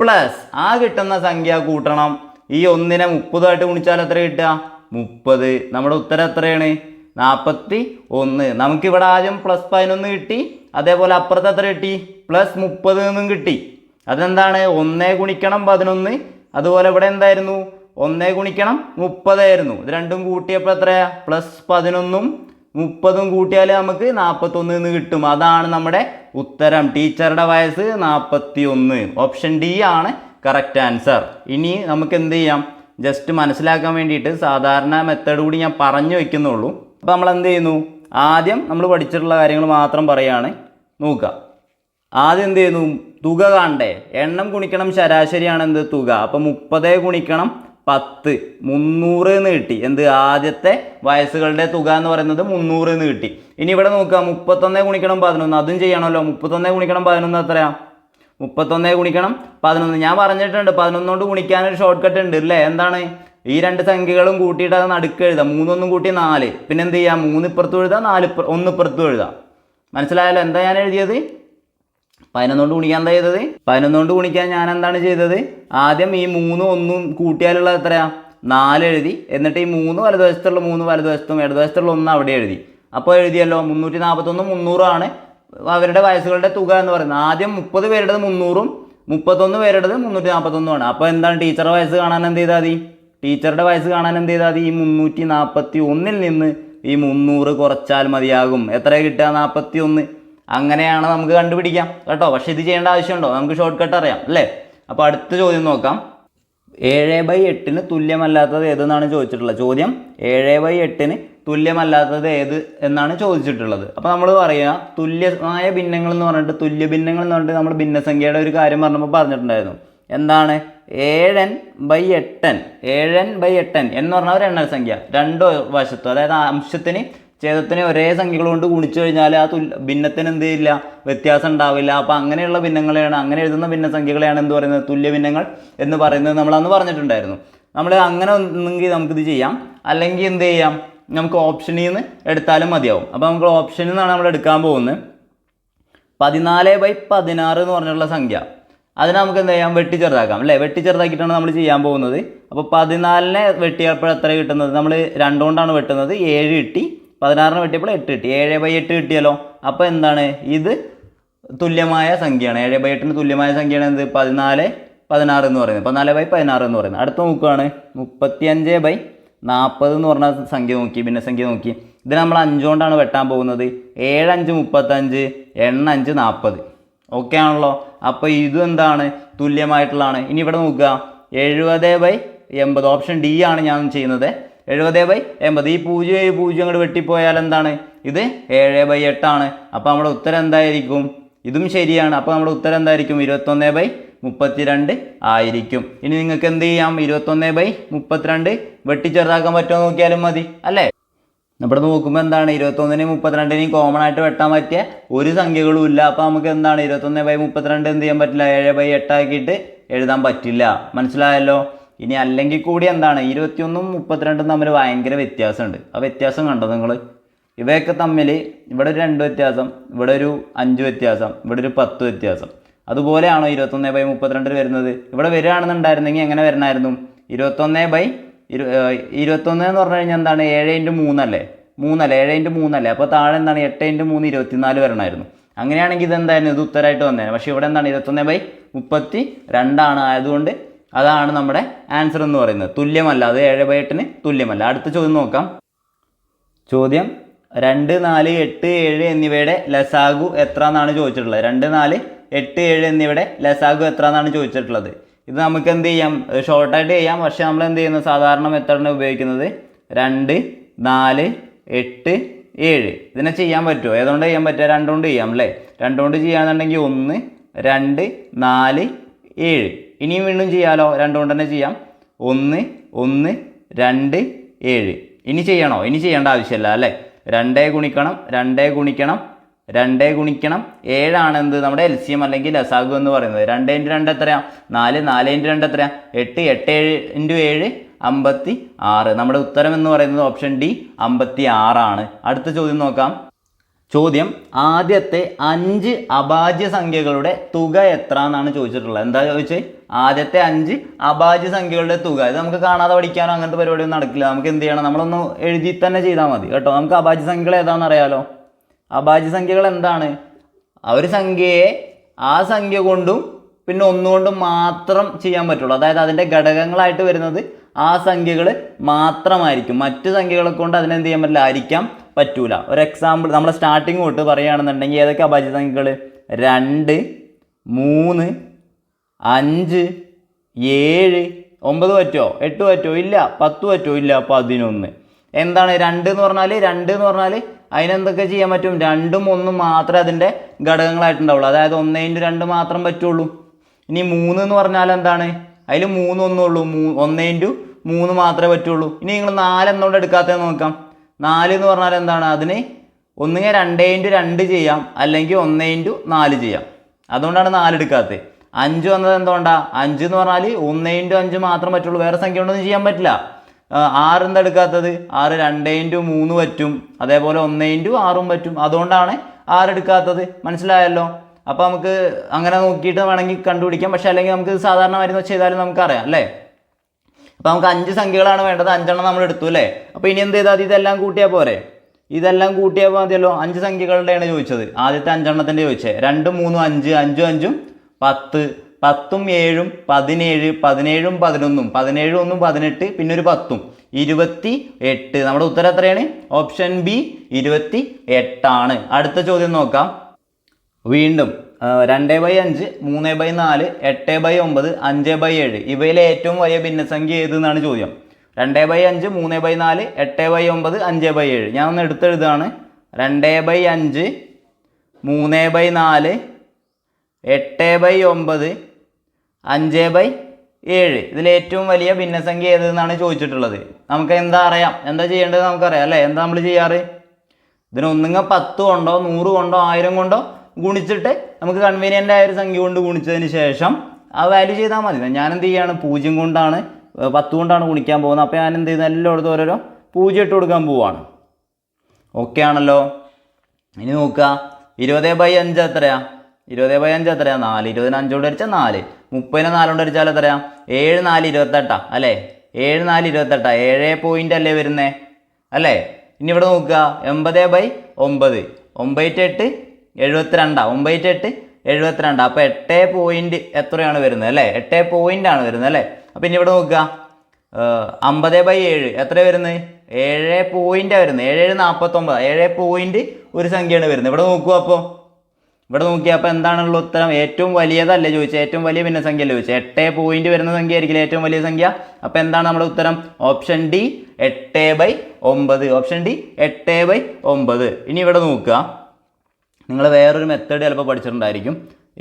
പ്ലസ് ആ കിട്ടുന്ന സംഖ്യ കൂട്ടണം. ഈ 1നെ 30ആയിട്ട് ഗുണിച്ചാൽ എത്ര കിട്ടുക 30. നമ്മുടെ ഉത്തരം എത്രയാണ് 41. നമുക്കിവിടെ ആദ്യം പ്ലസ് 11 കിട്ടി, അതേപോലെ അപ്പുറത്ത് എത്ര കിട്ടി പ്ലസ് 30 എന്നും കിട്ടി. അതെന്താണ് 1 ഗുണിക്കണം 11, അതുപോലെ ഇവിടെ എന്തായിരുന്നു 1 ഗുണിക്കണം 30 ആയിരുന്നു. ഇത് രണ്ടും കൂട്ടിയപ്പോൾ എത്രയാ പ്ലസ് 11ഉം 30ഉം കൂട്ടിയാൽ നമുക്ക് 41 എന്ന് കിട്ടും. അതാണ് നമ്മുടെ ഉത്തരം. ടീച്ചറുടെ വയസ്സ് 41. ഓപ്ഷൻ ഡി ആണ് കറക്റ്റ് ആൻസർ. ഇനി നമുക്ക് എന്ത് ചെയ്യാം, ജസ്റ്റ് മനസ്സിലാക്കാൻ വേണ്ടിയിട്ട് സാധാരണ മെത്തേഡ് കൂടി ഞാൻ പറഞ്ഞു വയ്ക്കുന്നുള്ളൂ. അപ്പോൾ നമ്മൾ എന്ത് ചെയ്യുന്നു, ആദ്യം നമ്മൾ പഠിച്ചിട്ടുള്ള കാര്യങ്ങൾ മാത്രം പറയുകയാണ്. നോക്കുക, ആദ്യം എന്ത് ചെയ്യുന്നു, തുക കാണണ്ടേ, എണ്ണം ഗുണിക്കണം ശരാശരിയാണ് എന്ത് തുക. അപ്പോൾ 30 ഗുണിക്കണം 10 300 എന്ന് കിട്ടി. എന്ത് ആദ്യത്തെ വയസ്സുകളുടെ തുക എന്ന് പറയുന്നത് 300 എന്ന് കിട്ടി. ഇനി ഇവിടെ നോക്കുക, 31 ഗുണിക്കണം 11 അതും ചെയ്യണമല്ലോ. 31 ഗുണിക്കണം 11 എത്രയാ 31 ഗുണിക്കണം 11. ഞാൻ പറഞ്ഞിട്ടുണ്ട് 11 കൊണ്ട് ഗുണിക്കാനൊരു ഷോർട്ട് കട്ട് ഉണ്ട് അല്ലേ. എന്താണ്, ഈ രണ്ട് സംഖ്യകളും കൂട്ടിയിട്ട് അത് നടുക്ക് എഴുതാം. 3 1 കൂട്ടി 4, പിന്നെ എന്ത് ചെയ്യാം 3 ഇപ്പുറത്തും എഴുതാം 1 ഇപ്പുറത്തും എഴുതാം. മനസ്സിലായല്ലോ. എന്താ ഞാൻ എഴുതിയത്, 11 കൊണ്ട് ഗുണിക്കാൻ എന്താ ചെയ്തത്, 11 കൊണ്ട് ഗുണിക്കാൻ ഞാൻ എന്താണ് ചെയ്തത്, ആദ്യം ഈ 3 1 കൂട്ടിയാലുള്ള എത്രയാ 4 എഴുതി, എന്നിട്ട് ഈ 3 വലതുവശത്തുള്ള 3 വലതുവശത്തും ഇടതുവശത്തുള്ള 1 അവിടെ എഴുതി. അപ്പോൾ എഴുതിയല്ലോ 341 300 ആണ് അവരുടെ വയസ്സുകളുടെ തുക എന്ന് പറയുന്നത്. ആദ്യം 30 പേരുടേത് 300ഉം 31 പേരുടേത് 341 ആണ്. അപ്പോൾ എന്താണ് ടീച്ചറുടെ വയസ്സ് കാണാൻ എന്ത് ചെയ്താൽ മതി, ടീച്ചറുടെ വയസ്സ് കാണാൻ എന്ത് ചെയ്താൽ മതി, ഈ 341 നിന്ന് ഈ 300 കുറച്ചാൽ മതിയാകും. എത്ര കിട്ടുക 41. അങ്ങനെയാണ് നമുക്ക് കണ്ടുപിടിക്കാം കേട്ടോ. പക്ഷെ ഇത് ചെയ്യേണ്ട ആവശ്യമുണ്ടോ, നമുക്ക് ഷോർട്ട് കട്ട് അറിയാം അല്ലേ. അപ്പോൾ അടുത്ത ചോദ്യം നോക്കാം. 7/8 തുല്യമല്ലാത്തത് ഏതെന്നാണ് ചോദിച്ചിട്ടുള്ളത്. ചോദ്യം 7/8 തുല്യമല്ലാത്തത് ഏത് എന്നാണ് ചോദിച്ചിട്ടുള്ളത്. അപ്പോൾ നമ്മൾ പറയുക തുല്യമായ ഭിന്നങ്ങൾ എന്ന് പറഞ്ഞിട്ട്, തുല്യ ഭിന്നങ്ങൾ എന്ന് പറഞ്ഞിട്ട് നമ്മൾ ഭിന്നസംഖ്യയുടെ ഒരു കാര്യം പറഞ്ഞിട്ടുണ്ടായിരുന്നു. എന്താണ് 7/8 7/8 എന്ന് പറഞ്ഞാൽ ഒരു എണ്ണൽ സംഖ്യ രണ്ട് വശത്തും, അതായത് അംശത്തിന് ഛേദത്തിന് ഒരേ സംഖ്യകൾ കൊണ്ട് ഗുണിച്ചു കഴിഞ്ഞാൽ ആ ഭിന്നത്തിന് എന്ത് ചെയ്യില്ല, വ്യത്യാസം ഉണ്ടാവില്ല. അപ്പോൾ അങ്ങനെയുള്ള ഭിന്നങ്ങളെയാണ്, അങ്ങനെ എഴുതുന്ന ഭിന്നസംഖ്യകളെയാണ് എന്ത് പറയുന്നത്, തുല്യഭിന്നങ്ങൾ എന്ന് പറയുന്നത് നമ്മളന്ന് പറഞ്ഞിട്ടുണ്ടായിരുന്നു. നമ്മൾ അങ്ങനെ ഒന്നെങ്കിൽ നമുക്കിത് ചെയ്യാം, അല്ലെങ്കിൽ എന്ത് ചെയ്യാം, നമുക്ക് ഓപ്ഷനിൽ നിന്ന് എടുത്താലും മതിയാവും. അപ്പോൾ നമുക്ക് ഓപ്ഷനിൽ നിന്നാണ് നമ്മൾ എടുക്കാൻ പോകുന്നത്. 14/16 എന്ന് പറഞ്ഞിട്ടുള്ള സംഖ്യ, അതിനെ നമുക്ക് എന്ത് ചെയ്യാം, വെട്ടി ചെറുതാക്കാം അല്ലേ. വെട്ടി ചെറുതാക്കിയിട്ടാണ് നമ്മൾ ചെയ്യാൻ പോകുന്നത്. അപ്പോൾ 14നെ വെട്ടിയപ്പോൾ എത്ര കിട്ടുന്നത്, നമ്മൾ 2 കൊണ്ടാണ് വെട്ടുന്നത്, 7 കിട്ടി. 16നെ വെട്ടിയപ്പോൾ 8 കിട്ടി, 7/8 കിട്ടിയല്ലോ. അപ്പോൾ എന്താണ്, ഇത് തുല്യമായ സംഖ്യയാണ്. 7/8 തുല്യമായ സംഖ്യയാണ് എന്ത് 14/16 എന്ന് പറയുന്നത്, 14/16 എന്ന് പറയുന്നത്. അടുത്ത നോക്കുകയാണ് 35/40 എന്ന് പറഞ്ഞ സംഖ്യ നോക്കി, ഭിന്നസംഖ്യ നോക്കി. ഇത് നമ്മൾ 5 കൊണ്ടാണ് വെട്ടാൻ പോകുന്നത്. 7 5 35, 8 5 40. ഓക്കെ ആണല്ലോ. അപ്പോൾ ഇതും എന്താണ്, തുല്യമായിട്ടുള്ളതാണ്. ഇനി ഇവിടെ നോക്കുക 70/80, ഓപ്ഷൻ ഡി ആണ് ഞാൻ ചെയ്യുന്നത്. 70/80, ഈ 0 അങ്ങോട്ട് വെട്ടിപ്പോയാൽ എന്താണ്, ഇത് 7/8 ആണ്. അപ്പോൾ നമ്മുടെ ഉത്തരം എന്തായിരിക്കും, ഇതും ശരിയാണ്. അപ്പോൾ നമ്മുടെ ഉത്തരം എന്തായിരിക്കും, 21/32 ആയിരിക്കും. ഇനി നിങ്ങൾക്ക് എന്ത് ചെയ്യാം, 21/32 വെട്ടിച്ചെറുതാക്കാൻ പറ്റുമോ നോക്കിയാലും മതി അല്ലേ. ഇവിടെ നോക്കുമ്പോൾ എന്താണ്, 21നെയും 32നെയും കോമൺ ആയിട്ട് വെട്ടാൻ പറ്റിയ ഒരു സംഖ്യകളും ഇല്ല. അപ്പോൾ നമുക്ക് എന്താണ് 21/32 എന്ത് ചെയ്യാൻ പറ്റില്ല, 7/8 ആക്കിയിട്ട് എഴുതാൻ പറ്റില്ല. മനസ്സിലായല്ലോ. ഇനി അല്ലെങ്കിൽ കൂടി എന്താണ്, 21ഉം 32ഉം തമ്മിൽ ഭയങ്കര വ്യത്യാസമുണ്ട്. ആ വ്യത്യാസം കണ്ടോ നിങ്ങൾ, ഇവയൊക്കെ തമ്മിൽ ഇവിടെ ഒരു 2 വ്യത്യാസം, ഇവിടെ ഒരു 5 വ്യത്യാസം, ഇവിടെ ഒരു 10 വ്യത്യാസം. അതുപോലെയാണോ 21/32 വരുന്നത്. ഇവിടെ വരികയാണെന്നുണ്ടായിരുന്നെങ്കിൽ എങ്ങനെ വരണമായിരുന്നു, 21 എന്ന് പറഞ്ഞു കഴിഞ്ഞാൽ എന്താണ് 7 × 3 അല്ലേ, 7 × 3 അല്ലേ. അപ്പോൾ താഴെ എന്താണ് 8 × 3 24 വരണമായിരുന്നു. അങ്ങനെയാണെങ്കിൽ ഇതെന്തായിരുന്നു, ഇത് ഉത്തരമായിട്ട് വന്നേനെ. പക്ഷേ ഇവിടെ എന്താണ് 21/32 ആണ്. ആയതുകൊണ്ട് അതാണ് നമ്മുടെ ആൻസർ എന്ന് പറയുന്നത്. തുല്യമല്ല, അത് 7/8 തുല്യമല്ല. അടുത്ത ചോദ്യം നോക്കാം. ചോദ്യം 2 4 8 7 എന്നിവയുടെ ലസാഗു എത്ര എന്നാണ് ചോദിച്ചിട്ടുള്ളത്. 2 4 8 7 എന്നിവയുടെ ലസാഗു എത്ര എന്നാണ് ചോദിച്ചിട്ടുള്ളത്. ഇത് നമുക്ക് എന്ത് ചെയ്യാം, ഷോർട്ടായിട്ട് ചെയ്യാം. പക്ഷേ നമ്മൾ എന്ത് ചെയ്യുന്നത്, സാധാരണ മെത്തേഡിനെ ഉപയോഗിക്കുന്നത് 2 4 8 7. ഇതിനെ ചെയ്യാൻ പറ്റുമോ, ഏതുകൊണ്ട് ചെയ്യാൻ പറ്റുക, 2 കൊണ്ട് ചെയ്യാം അല്ലേ. 2 കൊണ്ട് ചെയ്യുകയാണെന്നുണ്ടെങ്കിൽ 1 2 4 7. ഇനിയും വീണ്ടും ചെയ്യാമല്ലോ, 2 കൊണ്ട് തന്നെ ചെയ്യാം. 1 1 2 7. ഇനി ചെയ്യണോ? ഇനി ചെയ്യേണ്ട ആവശ്യമില്ല അല്ലേ. 2 ഗുണിക്കണം 2 ഗുണിക്കണം 2 ഗുണിക്കണം 7 ആണ് എന്ത് നമ്മുടെ LCM അല്ലെങ്കിൽ ലസാഗു എന്ന് പറയുന്നത്. 2 × 2 എത്രയാണ്? 4. 4 × 2 എത്രയാണ്? 8. 8 × 7 56. നമ്മുടെ ഉത്തരം എന്ന് പറയുന്നത് ഓപ്ഷൻ ഡി 56 ആണ്. അടുത്ത ചോദ്യം നോക്കാം. ചോദ്യം ആദ്യത്തെ 5 അഭാജ്യ സംഖ്യകളുടെ തുക എത്ര എന്നാണ് ചോദിച്ചിട്ടുള്ളത്. എന്താ ചോദിച്ചത്? ആദ്യത്തെ 5 അഭാജ്യ സംഖ്യകളുടെ തുക. ഇത് നമുക്ക് കാണാതെ പഠിക്കാനോ അങ്ങനത്തെ പരിപാടിയൊന്നും നടക്കില്ല. നമുക്ക് എന്ത് ചെയ്യണം? നമ്മളൊന്ന് എഴുതി തന്നെ ചെയ്താൽ മതി കേട്ടോ. നമുക്ക് അഭാജ്യ സംഖ്യകൾ ഏതാണെന്ന് അറിയാലോ. അഭാജ്യ സംഖ്യകൾ എന്താണ്? ഒരു സംഖ്യയെ ആ സംഖ്യ കൊണ്ടും പിന്നെ ഒന്നുകൊണ്ടും മാത്രം ചെയ്യാൻ പറ്റുള്ളൂ. അതായത് അതിൻ്റെ ഘടകങ്ങളായിട്ട് വരുന്നത് ആ സംഖ്യകൾ മാത്രമായിരിക്കും. മറ്റു സംഖ്യകളെ കൊണ്ട് അതിനെന്ത് ചെയ്യാൻ പറ്റില്ല, ഹരിക്കാൻ പറ്റൂല. ഒരു എക്സാമ്പിൾ നമ്മൾ സ്റ്റാർട്ടിങ് തൊട്ട് പറയുകയാണെന്നുണ്ടെങ്കിൽ ഏതൊക്കെ അഭാജ്യ സംഖ്യകൾ? 2 3 5 7. 9 പറ്റുമോ? 8 പറ്റുമോ? ഇല്ല. 10 പറ്റുമോ? ഇല്ല. 11. എന്താണ് 2 എന്ന് പറഞ്ഞാൽ? 2 എന്ന് പറഞ്ഞാൽ അതിനെന്തൊക്കെ ചെയ്യാൻ പറ്റും? 2ഉം 1ഉം മാത്രമേ അതിൻ്റെ ഘടകങ്ങളായിട്ടുണ്ടാവുള്ളൂ. അതായത് 1 × 2 മാത്രം പറ്റുള്ളൂ. ഇനി 3 എന്ന് പറഞ്ഞാൽ എന്താണ്? അതിൽ 3 ഒന്നേ ഉള്ളൂ. 1 × 3 മാത്രമേ പറ്റുള്ളൂ. ഇനി നിങ്ങൾ 4 എന്തുകൊണ്ട് എടുക്കാത്തതെന്ന് നോക്കാം. 4 എന്ന് പറഞ്ഞാൽ എന്താണ്? അതിന് ഒന്നുകിൽ 2 × 2 ചെയ്യാം, അല്ലെങ്കിൽ 1 × 4 ചെയ്യാം. അതുകൊണ്ടാണ് 4 എടുക്കാത്തത്. 5 വന്നത് എന്തുകൊണ്ടാണ്? 5 എന്ന് പറഞ്ഞാൽ 1 × 5 മാത്രം പറ്റുള്ളൂ. വേറെ സംഖ്യ കൊണ്ടൊന്നും ചെയ്യാൻ പറ്റില്ല. 6 എന്താ എടുക്കാത്തത്? 6 2 × 3 പറ്റും, അതേപോലെ 1 × 6ഉം പറ്റും. അതുകൊണ്ടാണ് 6 എടുക്കാത്തത്. മനസ്സിലായല്ലോ. അപ്പോൾ നമുക്ക് അങ്ങനെ നോക്കിയിട്ട് വേണമെങ്കിൽ കണ്ടുപിടിക്കാം. പക്ഷേ അല്ലെങ്കിൽ നമുക്ക് സാധാരണ മരുന്ന് ചെയ്താലും നമുക്കറിയാം അല്ലേ. അപ്പോൾ നമുക്ക് 5 സംഖ്യകളാണ് വേണ്ടത്. 5 എണ്ണം നമ്മൾ എടുത്തു അല്ലേ. അപ്പോൾ ഇനി എന്ത് ചെയ്താൽ ഇതെല്ലാം കൂട്ടിയാൽ പോരെ? ഇതെല്ലാം കൂട്ടിയാൽ മതിയല്ലോ. 5 സംഖ്യകളുടെയാണ് ചോദിച്ചത്. ആദ്യത്തെ 5 എണ്ണത്തിൻ്റെ ചോദിച്ചത്. 2 3 5 5 5 10. 10ഉം 7ഉം 17. 17ഉം 11. 17 1 18. പിന്നെ ഒരു 10ഉം 28. നമ്മുടെ ഉത്തരം എത്രയാണ്? ഓപ്ഷൻ ബി 28 ആണ്. അടുത്ത ചോദ്യം നോക്കാം. വീണ്ടും 2/5 3/4 8/9 5/7. ഇവയിലെ ഏറ്റവും വലിയ ഭിന്നസംഖ്യ ഏതെന്നാണ് ചോദ്യം. 2/5 3/4 8/9 5/7. ഞാൻ ഒന്ന് എടുത്തെഴുതാണ്. 2/5 3/4 8/9 5/7. ഇതിൽ ഏറ്റവും വലിയ ഭിന്നസംഖ്യ ഏതെന്നാണ് ചോദിച്ചിട്ടുള്ളത്. നമുക്ക് എന്താ അറിയാം? എന്താ ചെയ്യേണ്ടത് നമുക്കറിയാം അല്ലേ. എന്താ നമ്മൾ ചെയ്യാറ്? ഇതിന് ഒന്നുകിൽ 10 കൊണ്ടോ 100 കൊണ്ടോ 1000 കൊണ്ടോ ഗുണിച്ചിട്ട് നമുക്ക് കൺവീനിയൻ്റ് ആയ ഒരു സംഖ്യ കൊണ്ട് ഗുണിച്ചതിന് ശേഷം ആ വാല്യൂ ചെയ്താൽ മതി. ഞാൻ എന്ത് ചെയ്യുകയാണ്? 0 കൊണ്ടാണ് 10 കൊണ്ടാണ് ഗുണിക്കാൻ പോകുന്നത്. അപ്പോൾ ഞാൻ എന്ത് ചെയ്യുന്നത്? എല്ലായിടത്തും ഓരോരോ 0 ഇട്ട് കൊടുക്കാൻ പോവുകയാണ്. ഓക്കെ ആണല്ലോ. ഇനി നോക്കുക. 20/5 എത്രയാ? 20/5 എത്രയാ? 4. 20ന് 5 കൊണ്ട് ഹരിച്ചാൽ 4. 30നെ 4 കൊണ്ട് ഹരിച്ചാൽ എത്രയാ? 7 4 28 അല്ലേ. 7 4 28. 7 പോയിൻ്റ് അല്ലേ വരുന്നേ അല്ലേ. ഇനി ഇവിടെ നോക്കുക. 80/9 9/8 72. 9/8 72. അപ്പോൾ 8 പോയിൻ്റ് എത്രയാണ് വരുന്നത് അല്ലേ? 8 പോയിൻ്റാണ് വരുന്നത് അല്ലേ. അപ്പോൾ ഇനി ഇവിടെ നോക്കുക. 50/7 എത്ര വരുന്നത്? 7 പോയിൻ്റാണ് വരുന്നത്. 7 49. 7 പോയിൻ്റ് ഒരു സംഖ്യയാണ് വരുന്നത്. ഇവിടെ നോക്കുക. അപ്പോൾ ഇവിടെ നോക്കിയപ്പോൾ എന്താണുള്ള ഉത്തരം? ഏറ്റവും വലിയതല്ലേ ചോദിച്ചത്? ഏറ്റവും വലിയ ഭിന്നസംഖ്യ അല്ലേ ചോദിച്ചത്? 8 പോയിൻ്റ് വരുന്ന സംഖ്യ ആയിരിക്കില്ല ഏറ്റവും വലിയ സംഖ്യ. അപ്പോൾ എന്താണ് നമ്മുടെ ഉത്തരം? Option D 8/9. Option D 8/9. ഇനി ഇവിടെ നോക്കുക. നിങ്ങൾ വേറൊരു മെത്തേഡ് ചിലപ്പോൾ പഠിച്ചിട്ടുണ്ടായിരിക്കും.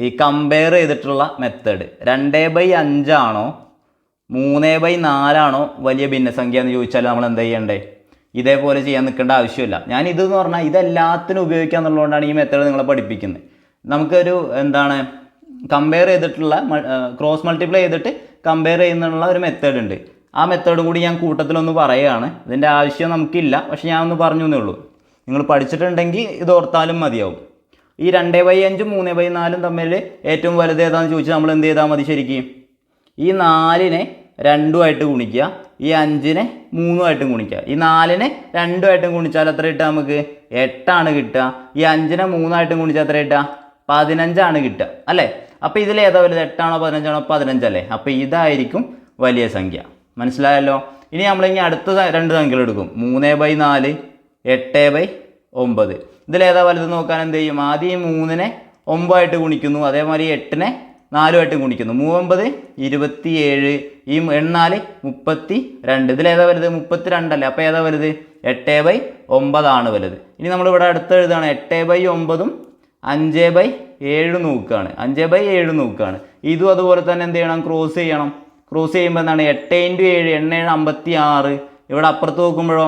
ഈ കമ്പയർ ചെയ്തിട്ടുള്ള മെത്തേഡ്. 2/5 ആണോ 3/4 ആണോ വലിയ ഭിന്നസംഖ്യ എന്ന് ചോദിച്ചാൽ നമ്മൾ എന്താ ചെയ്യണ്ടേ? ഇതേപോലെ ചെയ്യാൻ നിൽക്കേണ്ട ആവശ്യമില്ല. ഞാൻ ഇതെന്ന് പറഞ്ഞാൽ ഇതെല്ലാത്തിനും ഉപയോഗിക്കുക എന്നുള്ളതുകൊണ്ടാണ് ഈ മെത്തേഡ് നിങ്ങളെ പഠിപ്പിക്കുന്നത്. നമുക്കൊരു എന്താണ് കമ്പയർ ചെയ്തിട്ടുള്ള ക്രോസ് മൾട്ടിപ്ലൈ ചെയ്തിട്ട് കമ്പയർ ചെയ്യുന്നുള്ള ഒരു മെത്തേഡ് ഉണ്ട്. ആ മെത്തേഡും കൂടി ഞാൻ കൂട്ടത്തിലൊന്ന് പറയുകയാണ്. ഇതിൻ്റെ ആവശ്യം നമുക്കില്ല, പക്ഷെ ഞാൻ ഒന്ന് പറഞ്ഞു എന്നേ ഉള്ളൂ. നിങ്ങൾ പഠിച്ചിട്ടുണ്ടെങ്കിൽ ഇത് ഓർത്താലും മതിയാവും. ഈ 2/5 3/4 തമ്മിൽ ഏറ്റവും വലുത് ഏതാണെന്ന് ചോദിച്ചാൽ നമ്മൾ എന്ത് ചെയ്താൽ മതി? ശരിക്കും ഈ 4നെ 2ആയിട്ട് ഗുണിക്കുക, ഈ 5നെ 3ആയിട്ടും ഗുണിക്കുക. ഈ 4നെ 2ആയിട്ടും ഗുണിച്ചാൽ എത്ര കിട്ടുക? നമുക്ക് 8 കിട്ടുക. ഈ 5നെ 3ആയിട്ടും ഗുണിച്ചാൽ എത്ര കിട്ടുക? 15 കിട്ടുക അല്ലേ. അപ്പോൾ ഇതിൽ ഏതാ വലുത്? 8 15 15 അല്ലേ. അപ്പോൾ ഇതായിരിക്കും വലിയ സംഖ്യ. മനസ്സിലായല്ലോ. ഇനി നമ്മളിനി അടുത്ത 2 സംഖ്യകൾ എടുക്കും. 3/4 8/9. ഇതിലേതാ വലുത് നോക്കാൻ എന്ത് ചെയ്യും? ആദ്യം 3നെ 9ആയിട്ട് ഗുണിക്കുന്നു, അതേമാതിരി 8നെ 4ആയിട്ട് ഗുണിക്കുന്നു. 3 27. ഈ 4 32. ഇതിലേതാ വലുത്? 32 അല്ലേ. അപ്പോൾ ഏതാ വലുത്? 8/9 വലുത്. ഇനി നമ്മളിവിടെ അടുത്ത് എഴുതാണ് 8/9 5/7 നോക്കുകയാണ്. 5/7 നോക്കുകയാണ്. ഇതും അതുപോലെ തന്നെ എന്ത് ചെയ്യണം? ക്രോസ് ചെയ്യണം. ക്രോസ് ചെയ്യുമ്പോൾ എന്താണ്? 8 × 7 8 7 56. ഇവിടെ അപ്പുറത്ത് നോക്കുമ്പോഴോ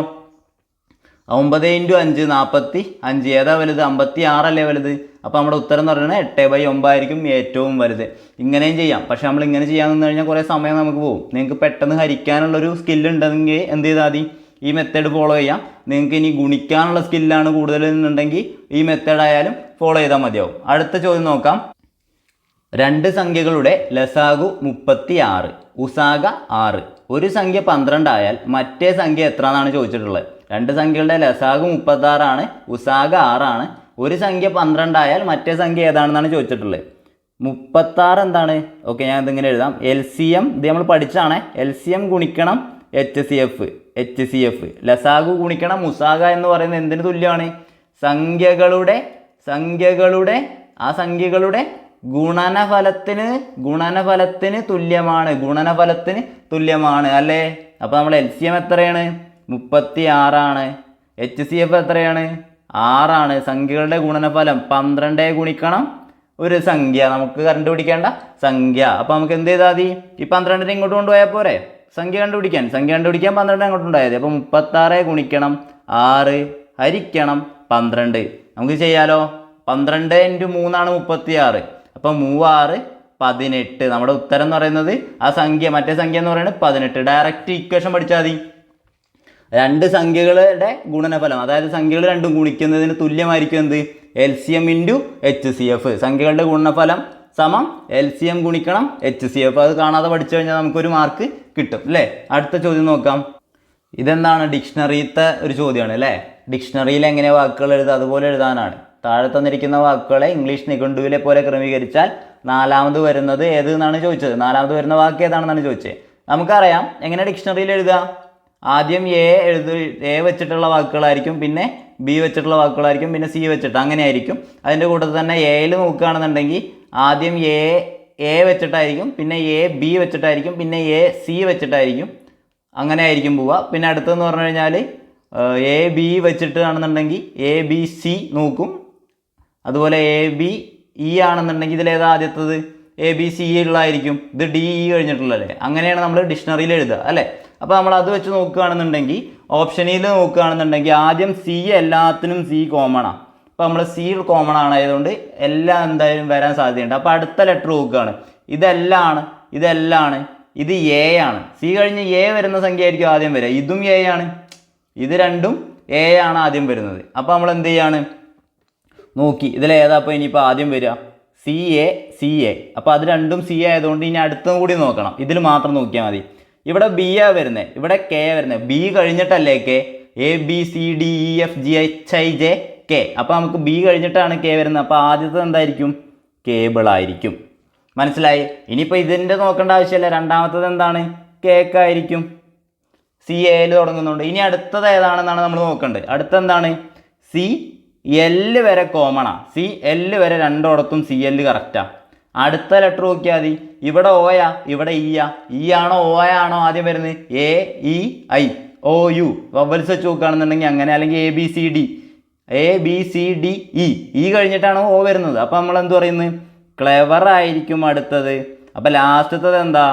9 × 5 45. ഏതാ വലുത്? 56 അല്ലേ വലുത്. അപ്പോൾ നമ്മുടെ ഉത്തരം എന്ന് പറയുന്നത് 8/9 ആയിരിക്കും ഏറ്റവും വലുത്. ഇങ്ങനെയും ചെയ്യാം. പക്ഷെ നമ്മൾ ഇങ്ങനെ ചെയ്യാൻ നിന്ന് കഴിഞ്ഞാൽ കുറേ സമയം നമുക്ക് പോകും. നിങ്ങൾക്ക് പെട്ടെന്ന് ഹരിക്കാനുള്ളൊരു സ്കില്ല് ഉണ്ടെങ്കിൽ എന്ത് ചെയ്താൽ മതി? ഈ മെത്തേഡ് ഫോളോ ചെയ്യാം. നിങ്ങൾക്ക് ഇനി ഗുണിക്കാനുള്ള സ്കില്ലാണ് കൂടുതൽ എന്നുണ്ടെങ്കിൽ ഈ മെത്തേഡ് ആയാലും ഫോളോ ചെയ്താൽ മതിയാവും. അടുത്ത ചോദ്യം നോക്കാം. 2 സംഖ്യകളുടെ ലസാഗു 36, ഉസാഗ 6. ഒരു സംഖ്യ 12 ആയാൽ മറ്റേ സംഖ്യ എത്ര എന്നാണ് ചോദിച്ചിട്ടുള്ളത്. 2 സംഖ്യകളുടെ ലസാഗു 36 ആണ്, ഉസാഗ 6 ആണ്. ഒരു സംഖ്യ 12 ആയാൽ മറ്റേ സംഖ്യ ഏതാണെന്നാണ് ചോദിച്ചിട്ടുള്ളത്. 36 എന്താണ്? ഓക്കെ, ഞാൻ ഇതിങ്ങനെ എഴുതാം. LCM ഇത് നമ്മൾ പഠിച്ചാണ്. LCM ഗുണിക്കണം HCF. ലസാഗു ഗുണിക്കണം ഉസാഗ എന്ന് പറയുന്നത് എന്തിന് തുല്യമാണ്? സംഖ്യകളുടെ ഗുണനഫലത്തിന് തുല്യമാണ് അല്ലേ? അപ്പോൾ നമ്മൾ LCM എത്രയാണ്? 36 ആണ്. HCF എത്രയാണ്? 6 ആണ്. സംഖ്യകളുടെ ഗുണനഫലം 12 ഗുണിക്കണം ഒരു സംഖ്യ, നമുക്ക് കണ്ടുപിടിക്കേണ്ട സംഖ്യ. അപ്പോൾ നമുക്ക് എന്ത് ചെയ്താൽ മതി? ഈ 12 ഇങ്ങോട്ട് കൊണ്ടുപോയാൽ പോരെ? സംഖ്യ കണ്ടുപിടിക്കാൻ 12 അങ്ങോട്ട് ഉണ്ടായത്. അപ്പോൾ 36 ഗുണിക്കണം 6 ഹരിക്കണം 12. നമുക്ക് ചെയ്യാലോ. 12 × 3 ആണ് 36. അപ്പോൾ 3 6 18. നമ്മുടെ ഉത്തരം എന്ന് പറയുന്നത് ആ സംഖ്യ, മറ്റേ സംഖ്യ എന്ന് പറയുന്നത് 18. ഡയറക്റ്റ് ഇക്വേഷൻ പഠിച്ചാൽ മതി. 2 സംഖ്യകളുടെ ഗുണനഫലം, അതായത് സംഖ്യകൾ രണ്ടും ഗുണിക്കുന്നതിന് തുല്യമായിരിക്കും എന്ത്? LCM × HCF. സംഖ്യകളുടെ ഗുണനഫലം സമം LCM ഗുണിക്കണം HCF. അത് കാണാതെ പഠിച്ചു കഴിഞ്ഞാൽ നമുക്കൊരു മാർക്ക് കിട്ടും അല്ലേ? അടുത്ത ചോദ്യം നോക്കാം. ഇതെന്താണ്? ഡിക്ഷണറിയിലത്തെ ഒരു ചോദ്യമാണ് അല്ലേ? ഡിക്ഷണറിയിൽ എങ്ങനെ വാക്കുകൾ എഴുതുക അതുപോലെ എഴുതാനാണ്. താഴെ തന്നിരിക്കുന്ന വാക്കുകളെ ഇംഗ്ലീഷ് നിഘണ്ടുവിലെ പോലെ ക്രമീകരിച്ചാൽ 4ാമത് വരുന്നത് ഏത് എന്നാണ് ചോദിച്ചത്. 4ാമത് വരുന്ന വാക്ക് ഏതാണെന്നാണ് ചോദിച്ചത്. നമുക്കറിയാം എങ്ങനെ ഡിക്ഷണറിയിൽ എഴുതുക. ആദ്യം A വെച്ചിട്ടുള്ള വാക്കുകളായിരിക്കും, പിന്നെ B വെച്ചിട്ടുള്ള വാക്കുകളായിരിക്കും, പിന്നെ C വെച്ചിട്ട് അങ്ങനെ ആയിരിക്കും. അതിൻ്റെ കൂട്ടത്തിൽ തന്നെ Aയിൽ നോക്കുകയാണെന്നുണ്ടെങ്കിൽ ആദ്യം A വെച്ചിട്ടായിരിക്കും, പിന്നെ B വെച്ചിട്ടായിരിക്കും, പിന്നെ C വെച്ചിട്ടായിരിക്കും. അങ്ങനെ ആയിരിക്കും പോവുക. പിന്നെ അടുത്തതെന്ന് പറഞ്ഞു കഴിഞ്ഞാൽ AB വെച്ചിട്ടാണെന്നുണ്ടെങ്കിൽ ABC നോക്കും. അതുപോലെ ABE ആണെന്നുണ്ടെങ്കിൽ ഇതിലേതാ ആദ്യത്തത്? ABC ഉള്ളതായിരിക്കും. ഇത് DE കഴിഞ്ഞിട്ടുള്ളതല്ലേ? അങ്ങനെയാണ് നമ്മൾ ഡിക്ഷണറിയിൽ എഴുതുക അല്ലേ? അപ്പോൾ നമ്മൾ അത് വെച്ച് നോക്കുകയാണെന്നുണ്ടെങ്കിൽ ഓപ്ഷനിൽ നോക്കുകയാണെന്നുണ്ടെങ്കിൽ ആദ്യം C എല്ലാത്തിനും C കോമണാണ്. അപ്പോൾ നമ്മൾ C കോമൺ ആയതുകൊണ്ട് എല്ലാം എന്തായാലും വരാൻ സാധ്യതയുണ്ട്. അപ്പോൾ അടുത്ത ലെറ്റർ നോക്കുകയാണ്. ഇതെല്ലാണ്, ഇത് A ആണ്. C കഴിഞ്ഞ് A വരുന്ന സംഖ്യ ആയിരിക്കും ആദ്യം വരിക. ഇതും A ആണ്, ഇത് രണ്ടും A ആണ് ആദ്യം വരുന്നത്. അപ്പോൾ നമ്മൾ എന്ത് ചെയ്യാണ്? നോക്കി ഇതിലേതാ അപ്പോൾ ഇനിയിപ്പോൾ ആദ്യം വരിക? CA. അപ്പോൾ അത് രണ്ടും C ആയതുകൊണ്ട് ഇനി അടുത്തും കൂടി നോക്കണം. ഇതിൽ മാത്രം നോക്കിയാൽ മതി. ഇവിടെ B ആ വരുന്നത്, ഇവിടെ K വരുന്നത്. B കഴിഞ്ഞിട്ടല്ലേ K? ABCDEFGHIJK. അപ്പോൾ നമുക്ക് B കഴിഞ്ഞിട്ടാണ് K വരുന്നത്. അപ്പോൾ ആദ്യത്തെ എന്തായിരിക്കും? കേബിൾ ആയിരിക്കും. മനസ്സിലായി? ഇനിയിപ്പോൾ ഇതിൻ്റെ നോക്കേണ്ട ആവശ്യമില്ല. രണ്ടാമത്തത് എന്താണ്? കേക്ക് ആയിരിക്കും. CAയിൽ തുടങ്ങുന്നുണ്ട്. ഇനി അടുത്തത് ഏതാണെന്നാണ് നമ്മൾ നോക്കേണ്ടത്. അടുത്തെന്താണ്? CL വരെ കോമണാണ്. CL വരെ രണ്ടിടത്തും CL കറക്റ്റാണ്. അടുത്ത ലെറ്റർ നോക്കിയാൽ മതി. ഇവിടെ ഓയാ, ഇവിടെ ഇ ആണോ ഓ ആണോ ആദ്യം വരുന്നത്? AEIOU വവൽസ് വെച്ച് നോക്കുകയാണെന്നുണ്ടെങ്കിൽ അങ്ങനെ, അല്ലെങ്കിൽ ABCDE കഴിഞ്ഞിട്ടാണ് ഓ വരുന്നത്. അപ്പോൾ നമ്മൾ എന്ത് പറയുന്നത്? ക്ലെവർ ആയിരിക്കും അടുത്തത്. അപ്പോൾ ലാസ്റ്റത്തത് എന്താ?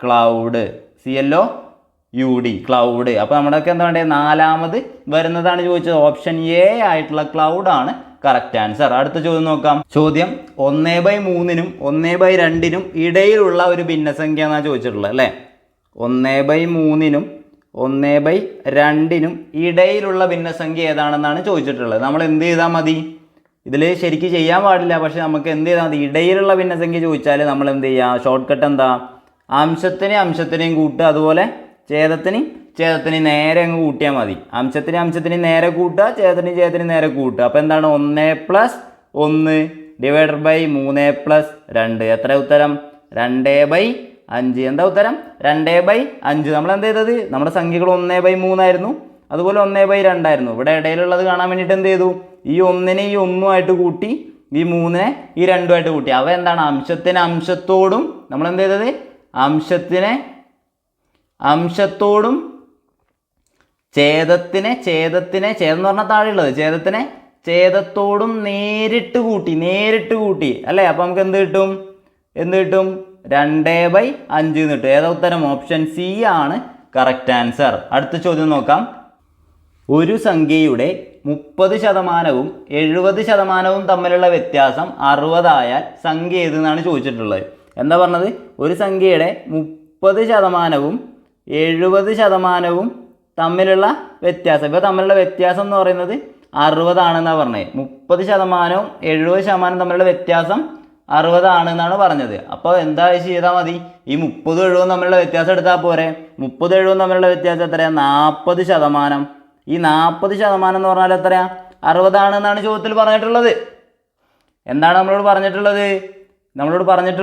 ക്ലൗഡ്. CLOUD cloud. അപ്പോൾ നമ്മുടെയൊക്കെ എന്താ വേണ്ടത്? 4ാമത് വരുന്നതാണ് ചോദിച്ചത്. ഓപ്ഷൻ A ആയിട്ടുള്ള ക്ലൗഡ് ആണ് കറക്റ്റ് ആൻസർ. അടുത്ത ചോദ്യം നോക്കാം. ചോദ്യം 1/3 1/2 ഇടയിലുള്ള ഒരു ഭിന്നസംഖ്യ എന്നാണ് ചോദിച്ചിട്ടുള്ളത് അല്ലേ? 1/3 1/2 ഇടയിലുള്ള ഭിന്നസംഖ്യ ഏതാണെന്നാണ് ചോദിച്ചിട്ടുള്ളത്. നമ്മൾ എന്ത് ചെയ്താൽ മതി? ഇതിൽ ശരിക്കും ചെയ്യാൻ പാടില്ല, പക്ഷെ നമുക്ക് എന്ത് ചെയ്താൽ മതി? ഇടയിലുള്ള ഭിന്നസംഖ്യ ചോദിച്ചാൽ നമ്മൾ എന്ത് ചെയ്യുക? ഷോർട്ട് കട്ട് എന്താ? അംശത്തിനെയും കൂട്ടുക, അതുപോലെ ഛേദത്തിന് നേരെ അങ്ങ് കൂട്ടിയാൽ മതി. അംശത്തിന് നേരെ കൂട്ടുക, ഛേദത്തിന് നേരെ കൂട്ടുക. അപ്പോൾ എന്താണ്? 1+1 ഡിവൈഡഡ് ബൈ 3+2. എത്ര ഉത്തരം? 2/5. എന്താ ഉത്തരം? 2/5. നമ്മൾ എന്ത് ചെയ്തത്? നമ്മുടെ സംഖ്യകൾ 1/3 ആയിരുന്നു, അതുപോലെ 1/2 ആയിരുന്നു. ഇവിടെ ഇടയിലുള്ളത് കാണാൻ വേണ്ടിയിട്ട് എന്ത് ചെയ്തു? ഈ 1നെ ഈ 1 കൂട്ടി, ഈ 3നെ ഈ 2 കൂട്ടി. അവ എന്താണ്? അംശത്തോടും നമ്മൾ എന്ത് ചെയ്തത്? അംശത്തോടും ഛേദം എന്ന് പറഞ്ഞാൽ താഴെയുള്ളത്, ഛേദത്തോടും നേരിട്ട് കൂട്ടി അല്ലേ. അപ്പോൾ നമുക്ക് എന്ത് കിട്ടും 2/5 എന്ന് കിട്ടും. ഏതാ ഉത്തരം? ഓപ്ഷൻ സി ആണ് കറക്റ്റ് ആൻസർ. അടുത്ത ചോദ്യം നോക്കാം. ഒരു സംഖ്യയുടെ 30% 70% തമ്മിലുള്ള വ്യത്യാസം 60 ആയാൽ സംഖ്യ ഏതെന്നാണ് ചോദിച്ചിട്ടുള്ളത്. എന്താ പറഞ്ഞത്? ഒരു സംഖ്യയുടെ 30% 70% തമ്മിലുള്ള വ്യത്യാസം, ഇപ്പോൾ തമ്മിലുള്ള വ്യത്യാസം എന്ന് പറയുന്നത് 60 ആണെന്നാണ് പറഞ്ഞത്. 30% 70% തമ്മിലുള്ള വ്യത്യാസം 60 ആണെന്നാണ് പറഞ്ഞത്. അപ്പോൾ എന്താ ചെയ്താൽ മതി? ഈ 30 70 തമ്മിലുള്ള വ്യത്യാസം എടുത്താൽ പോരെ. 30 70 തമ്മിലുള്ള വ്യത്യാസം എത്രയാണ്? 40%. ഈ 40% എന്ന് പറഞ്ഞാൽ എത്രയാണ്? 60 ആണെന്നാണ് ചോദ്യത്തിൽ പറഞ്ഞിട്ടുള്ളത്. എന്താണ് നമ്മളോട് പറഞ്ഞിട്ടുള്ളത്? 30%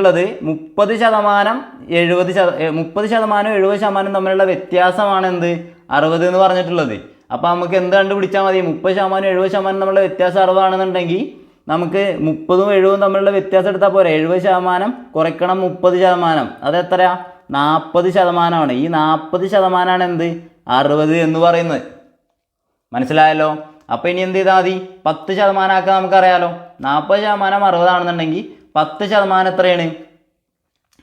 70% തമ്മിലുള്ള വ്യത്യാസമാണ് എന്ത്? 60 എന്ന് പറഞ്ഞിട്ടുള്ളത്. അപ്പോൾ നമുക്ക് എന്ത് കണ്ടുപിടിച്ചാൽ മതി? 30% 70% തമ്മിലുള്ള വ്യത്യാസം 60 ആണെന്നുണ്ടെങ്കിൽ നമുക്ക് 30ഉം 70ഉം തമ്മിലുള്ള വ്യത്യാസം എടുത്താൽ പോരെ. 70% കുറയ്ക്കണം 30%, അത് എത്രയാ? 40%. ഈ 40%ആണ് എന്ത്? 60 എന്ന് പറയുന്നത്. മനസ്സിലായല്ലോ? അപ്പോൾ ഇനി എന്ത് ചെയ്താൽ മതി? 10% ആക്കാൻ നമുക്കറിയാലോ. 40% 60 ആണെന്നുണ്ടെങ്കിൽ 10% എത്രയാണ്?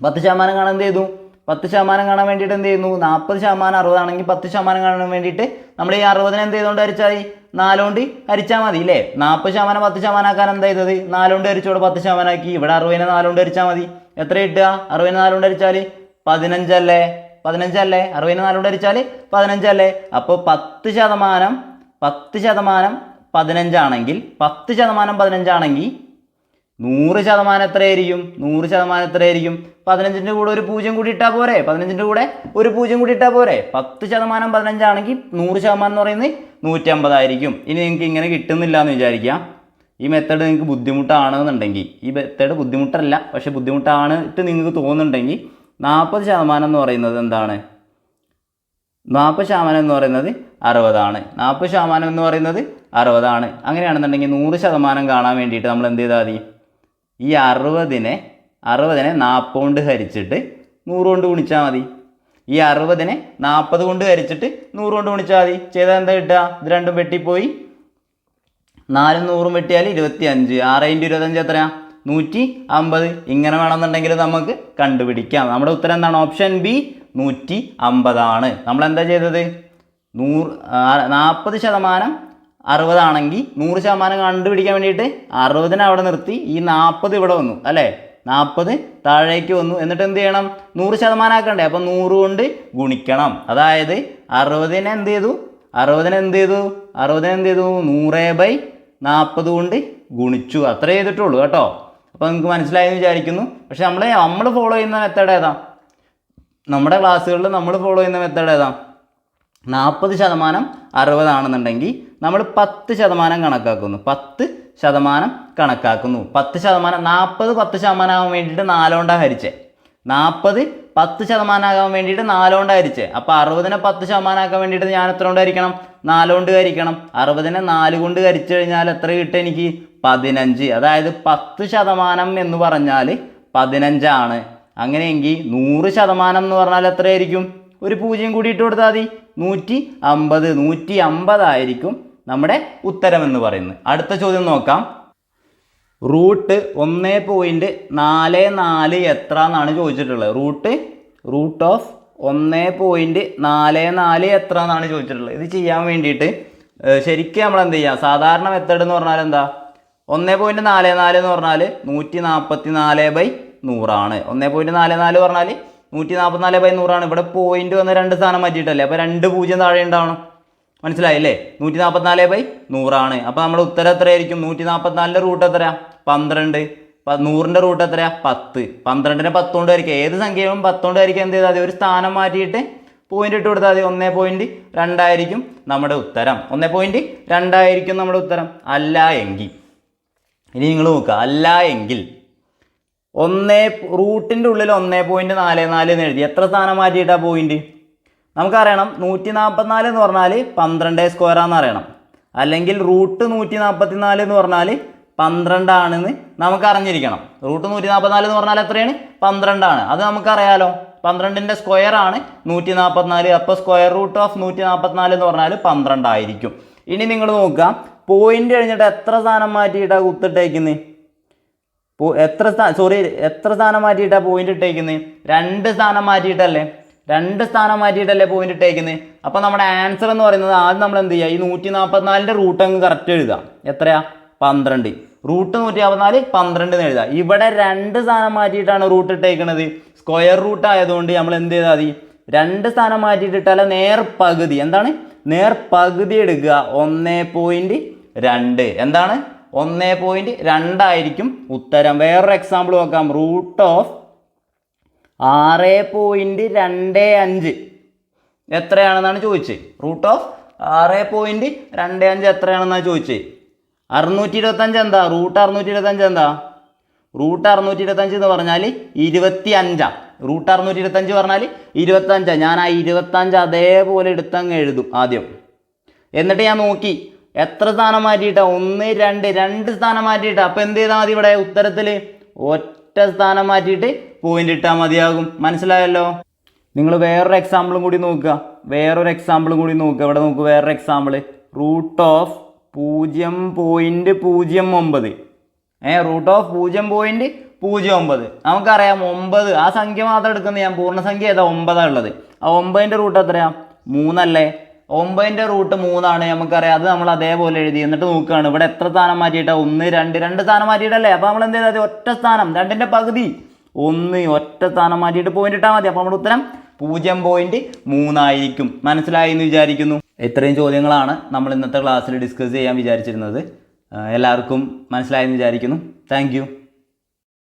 10% കാണാൻ എന്ത് ചെയ്തു? 10% കാണാൻ വേണ്ടിയിട്ട് എന്ത് ചെയ്യുന്നു? 40% 60 ആണെങ്കിൽ 10% കാണാൻ വേണ്ടിയിട്ട് നമ്മൾ ഈ 60നെ എന്ത് ചെയ്തുകൊണ്ട് ഹരിച്ചാൽ 4 കൊണ്ട് ഹരിച്ചാൽ മതി അല്ലേ. 40% 10% ആക്കാൻ എന്താ ചെയ്തത്? 4 കൊണ്ട് ഹരിച്ചോടെ 10% ആക്കി. ഇവിടെ 60നെ 4 കൊണ്ട് ഹരിച്ചാൽ മതി. എത്ര കിട്ടുക? 60നെ 4 കൊണ്ട് ഹരിച്ചാൽ 15 അല്ലേ? 60നെ 4 കൊണ്ട് ഹരിച്ചാൽ 15 അല്ലേ? അപ്പോൾ 10% 15 ആണെങ്കിൽ 10% 15 ആണെങ്കിൽ 100% എത്രയായിരിക്കും? 100% എത്രയായിരിക്കും? 15ൻ്റെ കൂടെ ഒരു 0 കൂടി ഇട്ടാൽ പോരെ. 15ൻ്റെ കൂടെ ഒരു 0 കൂടി ഇട്ടാൽ പോരെ. 10% 15 ആണെങ്കിൽ 100% എന്ന് പറയുന്നത് 150 ആയിരിക്കും. ഇനി നിങ്ങൾക്ക് ഇങ്ങനെ കിട്ടുന്നില്ല എന്ന് വിചാരിക്കാം. ഈ മെത്തേഡ് നിങ്ങൾക്ക് ബുദ്ധിമുട്ടാണെന്നുണ്ടെങ്കിൽ, ഈ മെത്തേഡ് ബുദ്ധിമുട്ടല്ല പക്ഷെ ബുദ്ധിമുട്ടാണിട്ട് നിങ്ങൾക്ക് തോന്നുന്നുണ്ടെങ്കിൽ 40% എന്ന് പറയുന്നത് എന്താണ്? 40% എന്ന് പറയുന്നത് 60 ആണ്. 40% എന്ന് പറയുന്നത് 60 ആണ്. അങ്ങനെയാണെന്നുണ്ടെങ്കിൽ 100% കാണാൻ വേണ്ടിയിട്ട് നമ്മൾ എന്ത് ചെയ്താൽ മതി? ഈ 60നെ 40 കൊണ്ട് ഹരിച്ചിട്ട് 100 കൊണ്ട് ഗുണിച്ചാൽ മതി. ഈ 60നെ 40 കൊണ്ട് ഹരിച്ചിട്ട് 100 കൊണ്ട് ഗുണിച്ചാൽ മതി. ചെയ്താൽ എന്താ കിട്ടുക? ഇത് രണ്ടും വെട്ടിപ്പോയി. 4ഉം 100ഉം വെട്ടിയാൽ 25. 6 × 25 എത്രയാണ്? 150. ഇങ്ങനെ വേണമെന്നുണ്ടെങ്കിൽ നമുക്ക് കണ്ടുപിടിക്കാം. നമ്മുടെ ഉത്തരം എന്താണ്? ഓപ്ഷൻ ബി 150 ആണ്. നമ്മളെന്താ ചെയ്തത്? 40% 60 ആണെങ്കിൽ 100% കണ്ടുപിടിക്കാൻ വേണ്ടിയിട്ട് 60നെ അവിടെ നിർത്തി, ഈ 40 ഇവിടെ വന്നു അല്ലേ. 40 താഴേക്ക് വന്നു. എന്നിട്ട് എന്ത് ചെയ്യണം? 100% ആക്കണ്ടേ. അപ്പം 100 കൊണ്ട് ഗുണിക്കണം. അതായത് 60നെ എന്ത് ചെയ്തു? 100/40 കൊണ്ട് ഗുണിച്ചു. അത്രേ ചെയ്തിട്ടുള്ളൂ കേട്ടോ. അപ്പോൾ നിങ്ങൾക്ക് മനസ്സിലായെന്ന് വിചാരിക്കുന്നു. പക്ഷെ നമ്മൾ ഫോളോ ചെയ്യുന്ന മെത്തേഡ് ഏതാ? നമ്മുടെ ക്ലാസ്സുകളിൽ നമ്മൾ ഫോളോ ചെയ്യുന്ന മെത്തേഡ് ഏതാ? 40% 60 ആണെന്നുണ്ടെങ്കിൽ നമ്മൾ 10% കണക്കാക്കുന്നു. 10% കണക്കാക്കുന്നു. 10% 40 10% ആകാൻ വേണ്ടിയിട്ട് 4 കൊണ്ടാണ് ഹരിച്ചേ. 40 10% ആകാൻ വേണ്ടിയിട്ട് 4 കൊണ്ട് ഹരിച്ചേ. അപ്പോൾ 60നെ 10% ആക്കാൻ വേണ്ടിയിട്ട് ഞാൻ എത്ര കൊണ്ട് ഹരിക്കണം? 4 കൊണ്ട് ഹരിക്കണം. 60നെ 4 കൊണ്ട് ഹരിച്ചു കഴിഞ്ഞാൽ എത്ര കിട്ടും എനിക്ക്? 15. അതായത് 10% എന്ന് പറഞ്ഞാൽ 15 ആണ്. അങ്ങനെയെങ്കിൽ 100% എന്ന് പറഞ്ഞാൽ എത്രയായിരിക്കും? ഒരു 0 കൂടി ഇട്ട് കൊടുത്താൽ മതി. 150 ആയിരിക്കും നമ്മുടെ ഉത്തരം എന്ന് പറയുന്നത്. അടുത്ത ചോദ്യം നോക്കാം. റൂട്ട് 1.44 എത്ര എന്നാണ് ചോദിച്ചിട്ടുള്ളത്. റൂട്ട് ഓഫ് 1.44 എത്ര എന്നാണ് ചോദിച്ചിട്ടുള്ളത്. ഇത് ചെയ്യാൻ വേണ്ടിയിട്ട് ശരിക്കും നമ്മൾ എന്ത് ചെയ്യുക? സാധാരണ മെത്തേഡ് എന്ന് പറഞ്ഞാൽ എന്താ? 1.44 എന്ന് പറഞ്ഞാൽ 144/100 ആണ്. 1.44 പറഞ്ഞാൽ 144/100 ആണ്. ഇവിടെ പോയിന്റ് വന്ന് 2 സ്ഥാനം മാറ്റിയിട്ടല്ലേ. അപ്പോൾ 2 0 താഴെ ഉണ്ടാവണം. മനസ്സിലായില്ലേ? 144/100 ആണ്. അപ്പോൾ നമ്മുടെ ഉത്തരം എത്രയായിരിക്കും? 144ൻ്റെ റൂട്ട് എത്രയാണ്? 12. 100ൻ്റെ റൂട്ട് എത്രയാണ്? 10. 12നെ 10 കൊണ്ട് ഹരിക്കുക. ഏത് സംഖ്യയും 10 കൊണ്ട് ഹരിക്കുക. എന്ത് ചെയ്താൽ മതി? ഒരു സ്ഥാനം മാറ്റിയിട്ട് പോയിന്റ് ഇട്ട് കൊടുത്താൽ മതി. 1.2 ആയിരിക്കും നമ്മുടെ ഉത്തരം. 1.2 ആയിരിക്കും നമ്മുടെ ഉത്തരം. അല്ല എങ്കിൽ ഇനി നിങ്ങൾ നോക്കുക. അല്ല എങ്കിൽ റൂട്ടിൻ്റെ ഉള്ളിൽ 1.44 എന്ന് എഴുതി എത്ര സ്ഥാനം മാറ്റിയിട്ടാണ് പോയിന്റ്? നമുക്കറിയണം 144 എന്ന് പറഞ്ഞാൽ 12² ആണെന്ന് അറിയണം. അല്ലെങ്കിൽ റൂട്ട് 144 എന്ന് പറഞ്ഞാൽ 12 ആണെന്ന് നമുക്ക് അറിഞ്ഞിരിക്കണം. റൂട്ട് 144 എന്ന് പറഞ്ഞാൽ എത്രയാണ്? 12 ആണ്. അത് നമുക്കറിയാലോ. 12ൻ്റെ സ്ക്വയർ ആണ് 144. അപ്പോൾ സ്ക്വയർ റൂട്ട് ഓഫ് 144 എന്ന് പറഞ്ഞാൽ 12 ആയിരിക്കും. ഇനി നിങ്ങൾ നോക്കുക, പോയിന്റ് കഴിഞ്ഞിട്ട് എത്ര സ്ഥാനം മാറ്റിയിട്ടാണ് കുത്തിട്ടേക്കുന്നത്? എത്ര സ്ഥാനം മാറ്റിയിട്ടാണ് പോയിന്റ് ഇട്ടേക്കുന്നത്? 2 സ്ഥാനം മാറ്റിയിട്ടല്ലേ? 2 സ്ഥാനം മാറ്റിയിട്ടല്ലേ പോയിന്റ് ഇട്ടേക്കുന്നത്? അപ്പോൾ നമ്മുടെ ആൻസർ എന്ന് പറയുന്നത് ആദ്യം നമ്മൾ എന്ത് ചെയ്യുക, ഈ 144ൻ്റെ റൂട്ട് അങ്ങ് കറക്റ്റ് എഴുതാം. എത്രയാ? 12. റൂട്ട് 144 12 എന്ന് എഴുതാം. ഇവിടെ 2 സ്ഥാനം മാറ്റിയിട്ടാണ് റൂട്ട് ഇട്ടേക്കുന്നത്. സ്ക്വയർ റൂട്ട് ആയതുകൊണ്ട് നമ്മൾ എന്ത് ചെയ്താൽ മതി? 2 സ്ഥാനം മാറ്റിയിട്ടിട്ടാൽ നേർപകുതി. എന്താണ്? നേർപകുതി എടുക്കുക. 1.2. എന്താണ്? 1.2 ആയിരിക്കും ഉത്തരം. വേറൊരു എക്സാമ്പിൾ നോക്കാം. റൂട്ട് ഓഫ് 6.25 എത്രയാണെന്നാണ് ചോദിച്ചത്. റൂട്ട് ഓഫ് 6.25 എത്രയാണെന്നാണ് ചോദിച്ചത്. 625 എന്താ? റൂട്ട് 625 എന്താ? റൂട്ട് 625 എന്ന് പറഞ്ഞാൽ 25. റൂട്ട് 625 പറഞ്ഞാൽ 25. ഞാൻ ആ 25 അതേപോലെ എടുത്തങ്ങ് എഴുതും ആദ്യം. എന്നിട്ട് ഞാൻ നോക്കി എത്ര സ്ഥാനം മാറ്റിയിട്ടാ? 1 2 സ്ഥാനം മാറ്റിയിട്ടാ. അപ്പോൾ എന്ത് ചെയ്താൽ മതി? ഇവിടെ ഉത്തരത്തിൽ ഒറ്റ സ്ഥാനം മാറ്റിയിട്ട് പോയിന്റ് ഇട്ടാൽ മതിയാകും. മനസ്സിലായല്ലോ? നിങ്ങൾ വേറൊരു എക്സാമ്പിളും കൂടി നോക്കുക. ഇവിടെ നോക്കുക. വേറൊരു example. Root of 0.09. Root of 0.09. നമുക്കറിയാം 9. ആ സംഖ്യ മാത്രം എടുക്കുന്നത്. ഞാൻ പൂർണ്ണസംഖ്യ ഏതാ? 9 ഉള്ളത്. ആ 9ൻ്റെ റൂട്ട് എത്രയാ? 3 അല്ലേ? 9ൻ്റെ റൂട്ട് 3 ആണ്. നമുക്കറിയാം. അത് നമ്മൾ അതേപോലെ എഴുതി. എന്നിട്ട് നോക്കുകയാണ് ഇവിടെ എത്ര സ്ഥാനം മാറ്റിയിട്ടാ? 1 2 സ്ഥാനം മാറ്റിയിട്ടല്ലേ? അപ്പോൾ നമ്മൾ എന്ത് ചെയ്താൽ ഒറ്റ സ്ഥാനം, 2ൻ്റെ പകുതി 1 ഒറ്റ സ്ഥാനം മാറ്റിയിട്ട് പോയിന്റ് ഇട്ടാൽ മതി. അപ്പോൾ നമ്മുടെ ഉത്തരം 0.3 ആയിരിക്കും. മനസ്സിലായി എന്ന് വിചാരിക്കുന്നു. ഇത്രയും ചോദ്യങ്ങളാണ് നമ്മൾ ഇന്നത്തെ ക്ലാസ്സിൽ ഡിസ്കസ് ചെയ്യാൻ വിചാരിച്ചിരുന്നത്. എല്ലാവർക്കും മനസ്സിലായെന്ന് വിചാരിക്കുന്നു. താങ്ക്